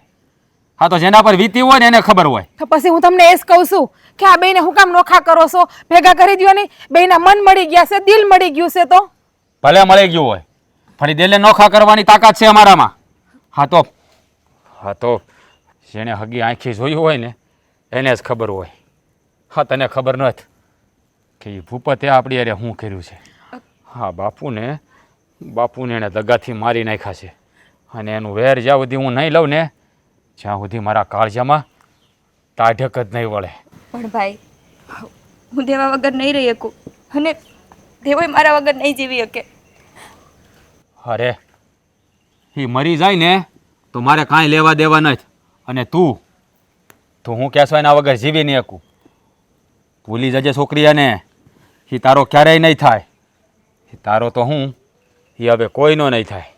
હા, તો જેના પર વીતી હોય ને એને ખબર હોય. તો પછી હું તમને એ જ કહું છું કે આ બેને હું કામ નોખા કરો છો? ભેગા કરી દ્યો નહીં. બેના મન મળી ગયા છે, દિલ મળી ગયું છે. તો ભલે મળી ગયું હોય, ફરી દિલને નોખા કરવાની તાકાત છે અમારામાં. હા તો જેને હગી આંખી જોયું હોય ને એને જ ખબર હોય. હા, તને ખબર નથી કે એ ભૂપતે આપણી અરે શું કર્યું છે. હા, બાપુને એને દગાથી મારી નાખ્યા છે અને એનું વેર જ્યાં સુધી હું નહીં લઉં ને જ્યાં સુધી મારા કાળજામાં તાઢક જ નહીં વળે. પણ ભાઈ, હું દેવા વગર નહીં રહી શકું અને દેવોય મારા વગર નહીં જીવી શકે. અરે એ મરી જાય ને તો મારે કાંઈ લેવા દેવા નથી. અને તું હું કહેશો એના વગર જીવી નહીં શકું. ભૂલી જજે છોકરીયાને, એ તારો ક્યારેય નહીં થાય. એ તારો તો હું એ હવે કોઈનો નહીં થાય.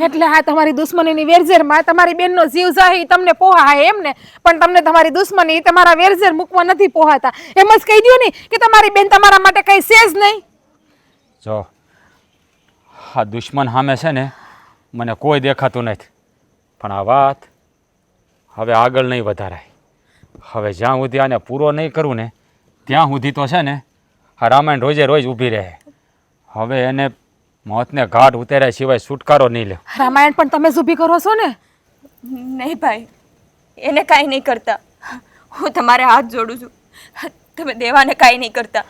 એટલે આ તમારી દુશ્મનીની વેરઝેરમાં તમારી બેનનો જીવ જાય ઈ તમને પોહાય એમ ને? પણ તમને તમારી દુશ્મની ઈ તમારા વેરઝેર મૂકવા નથી પોહાતા. એમ જ કહી દો ને કે તમારી બેન તમારા માટે કઈ છે જ નહીં. જો આ દુશ્મન સામે છે ને મને કોઈ દેખાતું નથી, પણ આ વાત હવે આગળ નહીં વધારાય. હવે જ્યાં સુધી આને પૂરો નહીં કરું ને ત્યાં સુધી તો છે ને આ રામાયણ રોજે રોજ ઊભી રહે. હવે એને મોતને ઘાટ ઉતાર્યા સિવાય છુટકારો નહીં લે. રામાયણ પણ તમે જ ઊભી કરો છો ને? નહીં ભાઈ, એને કાંઈ નહીં કરતા. હું તમારે હાથ જોડું છું. તમે દેવાને કાંઈ નહીં કરતા.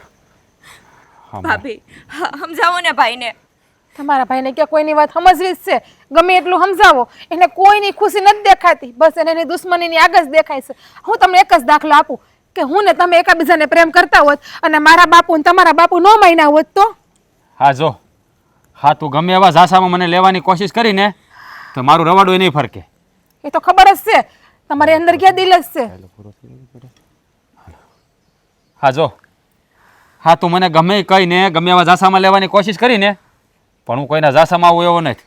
ભાભી સમજાવો ને ભાઈને. તમારા ભાઈને કે કોઈની વાત સમજવી જ છે. ગમે એટલું સમજાવો, એને કોઈની ખુશી નથી દેખાતી. બસ એને એની દુશ્મનીની આગળ જ દેખાય છે. હું તમને એક જ દાખલો આપું કે હું ને તમે એકાબીજાને પ્રેમ કરતા હોત અને મારા બાપુ ને તમારા બાપુ ન માન્યા હોત તો? હા જો, હા તું ગમે એવા ઝાસામાં મને લેવાની કોશિશ કરીને તો મારું રવાડું નહીં ફરકે. એ તો ખબર જ છે તમારી અંદર ક્યાં દિલ જ છે. હા જો, હા તું મને ગમે એ કહીને ગમે એવા ઝાસામાં લેવાની કોશિશ કરીને પણ હું કોઈના ઝાસામાં આવું એવો નથી.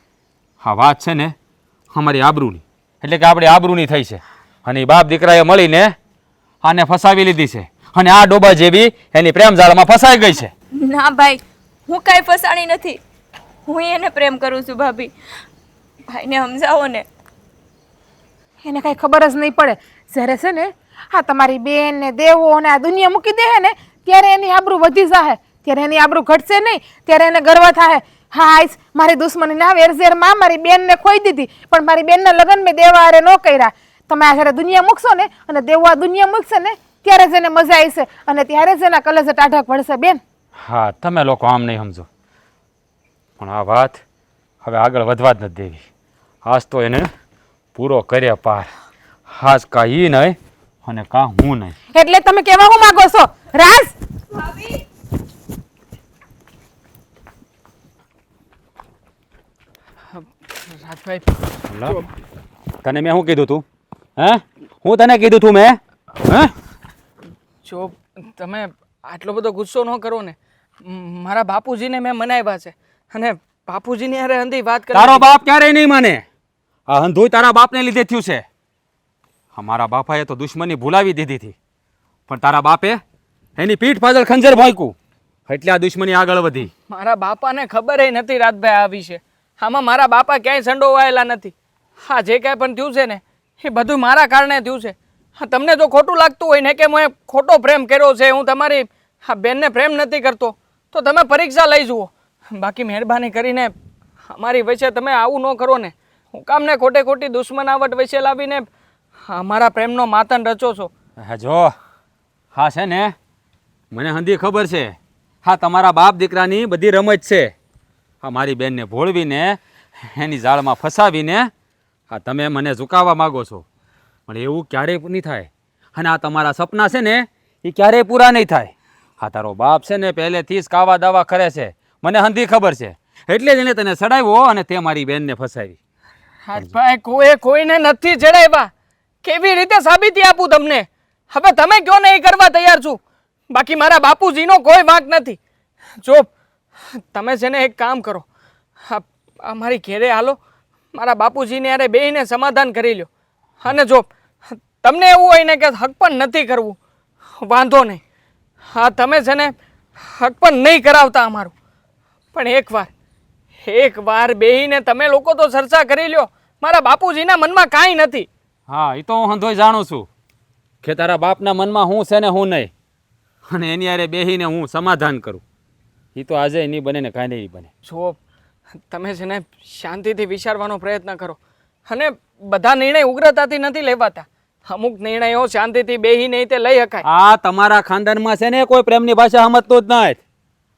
હા વાત છે ને અમારી આબરૂની, એટલે કે આપણી આબરૂની થઈ છે અને એ બાપ દીકરાએ મળીને આને ફસાવી લીધી છે અને આ ડોબા જેવી એની પ્રેમ જાળમાં ફસાઈ ગઈ છે. ના ભાઈ, હું કાંઈ ફસાણી નથી. હું એને પ્રેમ કરું છું ભાભી. ભાઈને સમજાવો ને. એને કાંઈ ખબર જ નહીં પડે. જ્યારે છે ને હા તમારી બેન ને દેવો અને આ દુનિયા મૂકી દે ને ત્યારે એની આબરૂ વધી જાહે, ત્યારે એની આબરૂ ઘટશે નહીં, ત્યારે એને ગર્વ થાય. હા આઈસ મારી દુશ્મનીના વેરઝેરમાં મારી બેનને ખોઈ દીધી, પણ મારી બેનના લગ્ન મેં દેવા હારે ન કર્યા. તમે આ જ્યારે દુનિયા મૂકશો ને અને દેવો આ દુનિયા મૂકશે ને ત્યારે જ એને મજા આવશે અને ત્યારે જ એના કલજે ટાઢક વળશે બેન. હા તમે લોકો આમ નહીં સમજો, પણ આ વાત હવે આગળ વધવા જ નથી દેવી. આજ તો એને પૂરો કર્યા પાર. આજ કાં ઈ નહીં અને કાં હું નહીં. એટલે તમે કહેવા હું માંગો છો રાજ? રાજભાઈ, લા, તને મેં શું કીધું તું? હે હું તને કીધું તું મેં? હે જો તમે આટલો બધો ગુસ્સો ન કરો ને. મારા બાપુજીને મેં મનાવ્યા છે અને બાપુજીની હારે હંધી વાત કરી. તારો બાપ ક્યારેય નહીં માને. આ હંધુય તારા બાપને લીધે થયું છે. અમારા બાપાએ તો દુશ્મની ભૂલાવી દીધી હતી, પણ તારા બાપે એની પીઠ પાછળ ખંજર ભોંક્યું એટલે આ દુશ્મની આગળ વધી. મારા બાપાને ખબર નથી રાજભાઈ આ વિશે. આમાં મારા બાપા ક્યાંય સંડોવાયેલા નથી. હા જે કાંઈ પણ થયું છે ને એ બધું મારા કારણે થયું છે. હા તમને જો ખોટું લાગતું હોય ને કે મેં ખોટો પ્રેમ કર્યો છે, હું તમારી હા બેનને પ્રેમ નથી કરતો, તો તમે પરીક્ષા લઈ જુઓ. બાકી મહેરબાની કરીને અમારી વચ્ચે તમે આવું ન કરો ને. હું કામને ખોટે ખોટી દુશ્મનાવટ વચ્ચે લાવીને અમારા પ્રેમનો માતન રચો છો. હા જો, હા છે ને મને હંધી ખબર છે. હા તમારા બાપ દીકરાની બધી રમત છે. હા મારી બેનને ભોળવીને એની જાળમાં ફસાવીને હા તમે મને ઝુકાવવા માગો છો, પણ એવું ક્યારેય નહીં થાય. અને આ તમારા સપના છે ને એ ક્યારેય પૂરા નહીં થાય. હા તારો બાપ છે ને પહેલેથી જ કાવા દાવા કરે છે, મને હંધી ખબર છે, એટલે જ એને તને સડાવ્યો અને તે મારી બેનને ફસાવી. રાજભાઈ કોઈને નથી ચડાવ્યા. કેવી રીતે સાબિતી આપું તમને? હવે તમે કયો ને એ કરવા તૈયાર છું. બાકી મારા બાપુજીનો કોઈ વાંક નથી. જો તમે છે ને એક કામ કરો, અમારી ઘેરે હાલો, મારા બાપુજીને યારે બેહીને સમાધાન કરી લ્યો. અને જો તમને એવું હોય ને કે હક પણ નથી કરવું, વાંધો નહીં. હા તમે છે ને હક પણ નહીં કરાવતા અમારું, પણ એકવાર બેહીને તમે લોકો તો ચર્ચા કરી લ્યો. મારા બાપુજીના મનમાં કાંઈ નથી. હા એ તો હું હંધોય જાણું છું કે તારા બાપના મનમાં હું છે ને હું નહીં, અને એની હારે બેહીને હું સમાધાન કરું. એ તો આજે નહીં બને ને કાંઈ નહીં બને. જો તમે છે ને શાંતિથી વિચારવાનો પ્રયત્ન કરો, અને બધા નિર્ણય ઉગ્રતાથી નથી લેવાતા. અમુક નિર્ણયો શાંતિથી બેહીને તે લઈ શકાય. આ તમારા ખાનદાનમાં છે ને કોઈ પ્રેમની ભાષા સમજતો જ નથી.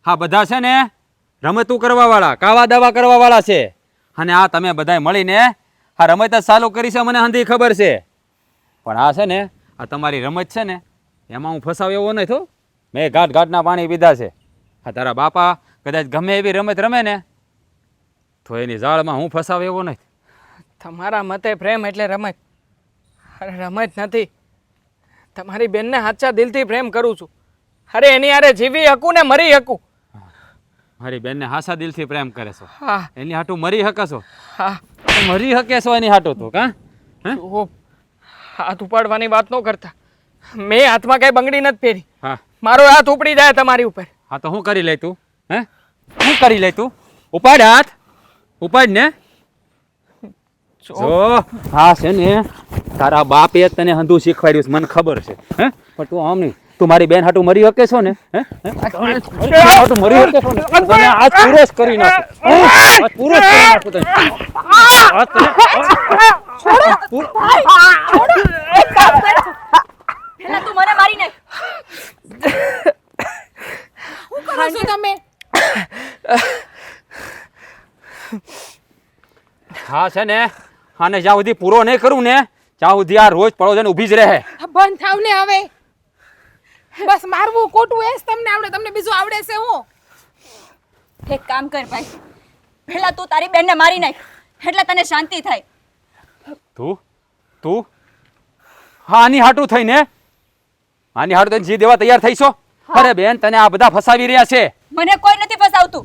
હા બધા છે ને રમતું કરવાવાળા, કાવા દાવા કરવાવાળા છે, અને આ તમે બધાય મળીને આ રમત જ ચાલુ કરી છે, મને હંધી ખબર છે. પણ આ છે ને આ તમારી રમત છે ને એમાં હું ફસાવ એવો નથી. મેં ઘાટના પાણી પીધા છે. આ તારા બાપા કદાચ ગમે એવી રમત રમે ને તો એની જાળમાં હું ફસાવ એવો નથી. તમારા મતે પ્રેમ એટલે રમત. અરે રમત નથી. તમારી બેનને સાચા દિલથી પ્રેમ કરું છું. અરે એની હારે જીવી શકું ને મરી શકું. મારી બેનને હાસા દિલથી પ્રેમ કરે છો, હા એની હાટું મરી હકશો, હા મરી હકે છો એની હાટું તો કાં? જુઓ, હાથ ઉપાડવાની વાત ન કરતા. મેં હાથમાં કઈ બંગડી નથી પહેરી. હા મારો હાથ ઉપડી જાય તમારી ઉપર. હા તો શું કરી લે તું? હે શું કરી લે તું? ઉપાડ હાથ, ઉપાડ ને. જો હા છે ને તારા બાપે તને હંધું શીખવાડ્યું છે, મને ખબર છે. હે પણ તું આમ નહીં, તું મારી બેન હાટું મરી શકે છો ને? હે હાટું મરી શકે છો ને? તને આજ પૂરો જ કરી નાખું, આજ પૂરો જ કરી નાખું તને. આજ તને પહેલા તું મને મારી નાખ. શું કરો છો તમે? હા છે ને, આને જ્યાં સુધી પૂરો નહીં કરું ને ત્યાં સુધી આ રોજ પડો જઈને ઊભી જ રહે. આ બંધ થાવ ને હવે. બસ મારવું કોટવું એ જ તમને આવડે, તમને બીજું આવડે છે હું? એક કામ કર ભાઈ, પહેલા તું તારી બેનને મારી નાખ એટલે તને શાંતિ થાય. તું તું હા આની હાટું થઈને, આની હાટું થઈને જી દેવા તૈયાર થઈ છો? અરે બેન તને આ બધા ફસાવી રહ્યા છે. મને કોઈ નથી ફસાવતું.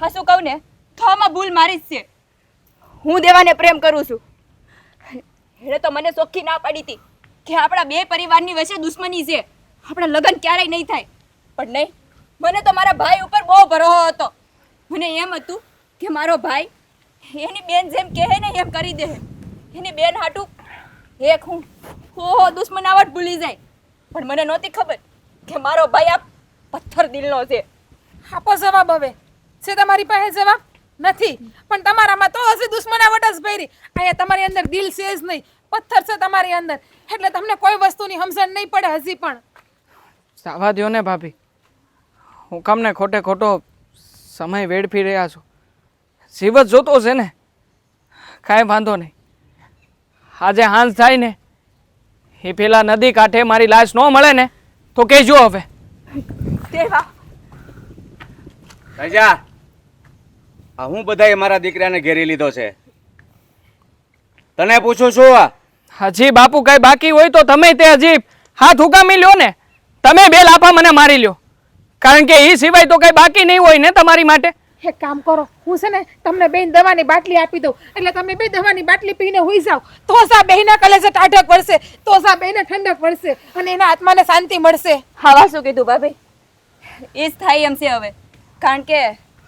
હા શું કહું ને તો આમાં ભૂલ મારી જ છે. હું દેવાને પ્રેમ કરું છું. એને તો મને ચોખ્ખી ના પાડી હતી કે આપણા બે પરિવારની વચ્ચે દુશ્મની છે, આપણા લગ્ન ક્યારેય નહીં થાય. પણ નહીં, મને તો મારા ભાઈ ઉપર બહુ ભરોસો હતો. મને એમ હતું કે મારો ભાઈ એની બેન જેમ કહે ને એમ કરી દે. એની બેન હાટું એક હું દુશ્મનાવટ ભૂલી જાય. પણ મને નહોતી ખબર કે મારો ભાઈ આ પથ્થર દિલનો છે. આપો જવાબ હવે. છે તમારી પાસે જવાબ? નથી. પણ તમારામાં તો હજી દુશ્મનાવટ જ ભરી. અહીંયા તમારી અંદર દિલ છે જ નહીં, પથ્થર છે તમારી અંદર. એટલે તમને કોઈ વસ્તુની સમજણ નહીં પડે હજી પણ. સાવા દ્યો ને ભાભી, હું કામને ખોટે ખોટો સમય વેડફી રહ્યા છો. જીવત જોતો છે ને, કાંઈ વાંધો નહીં. આજે હાંસ થાય ને એ પેલા નદી કાંઠે મારી લાશ ન મળે ને તો કહેજો હવે. દેવા રાજા, આ હું બધાએ મારા દીકરાને ઘેરી લીધો છે, તને પૂછું છું. હજી બાપુ કઈ બાકી હોય તો તમે તે હજી હાથ ઉગામી લ્યો ને. તમે બે લાફા મને મારી લ્યો, કારણ કે એ સિવાય તો કઈ બાકી નહીં હોય ને તમારી માટે. એક કામ કરો, હું છે ને તમને બેન દવાની બાટલી આપી દઉં, એટલે તમે બે દવાની બાટલી પીને હુઈ જાઓ. તો સા બેના કલેજે ટાઢક પડશે, તો સા બેને ઠંડક પડશે અને એના આત્માને શાંતિ મળશે. હા શું કીધું ભાભી, એ જ થાય એમ છે હવે. કારણ કે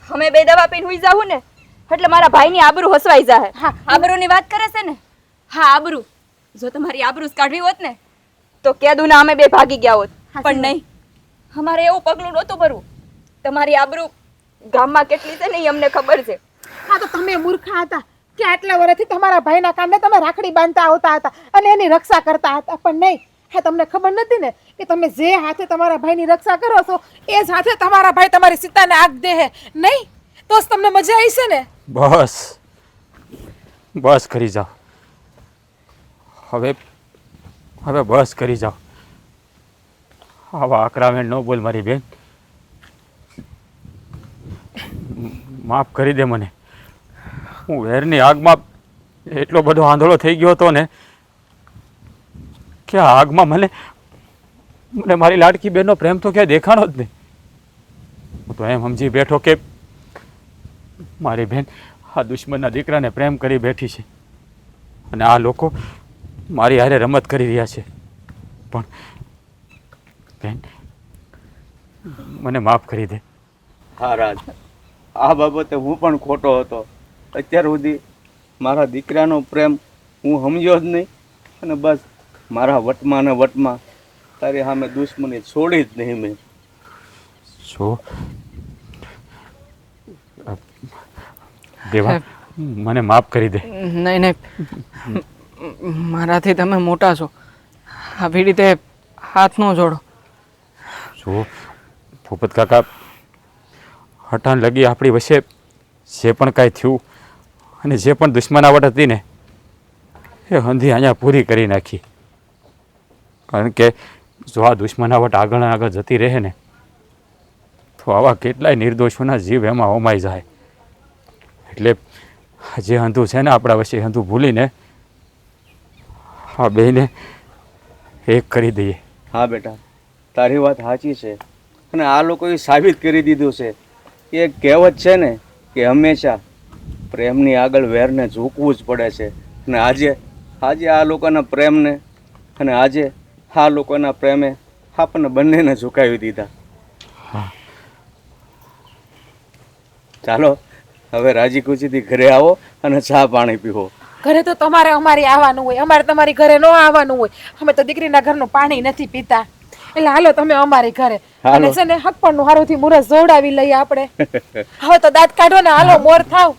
અમે બે દવા પીને હુઈ જાવું ને એટલે મારા ભાઈની આબરૂ હસવાઈ જાહે. હા. આબરૂની વાત કરે છે ને? હા આબરૂ. જો તમારી આબરૂ કાઢવી હોત ને તો કેદુના અમે બે ભાગી ગયા હોત. પણ નહીં, અમારે એવું પગલું નહોતું ભરવું. તમારી આબરૂ ગામમાં કેટલી છે ને એ અમને ખબર છે. હા તો તમે મૂર્ખા હતા કે આટલા વર્ષથી તમારા ભાઈના કાંડે તમે રાખડી બાંધતા આવતા હતા અને એની રક્ષા કરતા હતા. પણ નહીં, હા તમને ખબર નથી ને કે તમે જે હાથે તમારા ભાઈની રક્ષા કરો છો એ જ હાથે તમારા ભાઈ તમારી સીતાને આગ દે હે. નહીં તો જ તમને મજા આવી છે ને. બસ બસ કરી જાઓ હવે, હવે બસ કરી જાઓ. આવા આકરામેણ ન બોલ મારી બેન, માફ કરી દે મને. હું વેરની આગમાં એટલો બધો આંધળો થઈ ગયો હતો ને કે આ આગમાં મને મને મારી લાડકી બેનનો પ્રેમ તો ક્યાંય દેખાણો જ નહીં. હું તો એમ સમજી બેઠો કે મારી બેન આ દુશ્મનના દીકરાને પ્રેમ કરી બેઠી છે અને આ લોકો મારી હારે રમત કરી રહ્યા છે. પણ બેન મને માફ કરી દે. હા રાજ, આ બાબતે હું પણ ખોટો હતો. અત્યાર સુધી મારા દીકરાનો પ્રેમ હું સમજ્યો જ નહીં અને બસ મારા વટમાં ને વટમાં તારી સામે દુશ્મની છોડી જ નહીં મેં. શું દેવા, મને માફ કરી દે. નહીં નહીં, મારાથી તમે મોટા છો, આવી રીતે હાથ ન જોડો. શું ભૂપત કાકા, હટાણ લગી આપણી વચ્ચે જે પણ કાંઈ થયું અને જે પણ દુશ્મનાવટ હતી ને એ હંધી અહીંયા પૂરી કરી નાખી. કારણ કે જો આ દુશ્મનાવટ આગળ ને આગળ જતી રહે ને તો આવા કેટલાય નિર્દોષોના જીવ એમાં હોમાઈ જાય. એટલે જે અંધું છે ને આપણા વચ્ચે અંધું ભૂલીને આ બેને એક કરી દઈએ. હા બેટા, તારી વાત સાચી છે. અને આ લોકોએ સાબિત કરી દીધું છે. એ કહેવત છે ને કે હંમેશા પ્રેમની આગળ વેરને ઝૂકવું જ પડે છે. અને આજે આ લોકોના પ્રેમને અને આજે આ લોકોના પ્રેમે આપણને બંનેને ઝુકાવી દીધા. ચાલો હવે રાજી ખુશીથી ઘરે આવો અને ચા પાણી પીવો. ઘરે તો તમારે અમારી આવવાનું હોય, અમારે તમારી ઘરે ન આવવાનું હોય. અમે તો દીકરીના ઘરનું પાણી નથી પીતા. એટલે હાલો તમે અમારી ઘરે. હાલો. અને છે ને હકપણનું હારુંથી મુરસ જોડાવી લઈએ આપણે. હવે તો દાંત કાઢો ને હાલો મોર થાવ.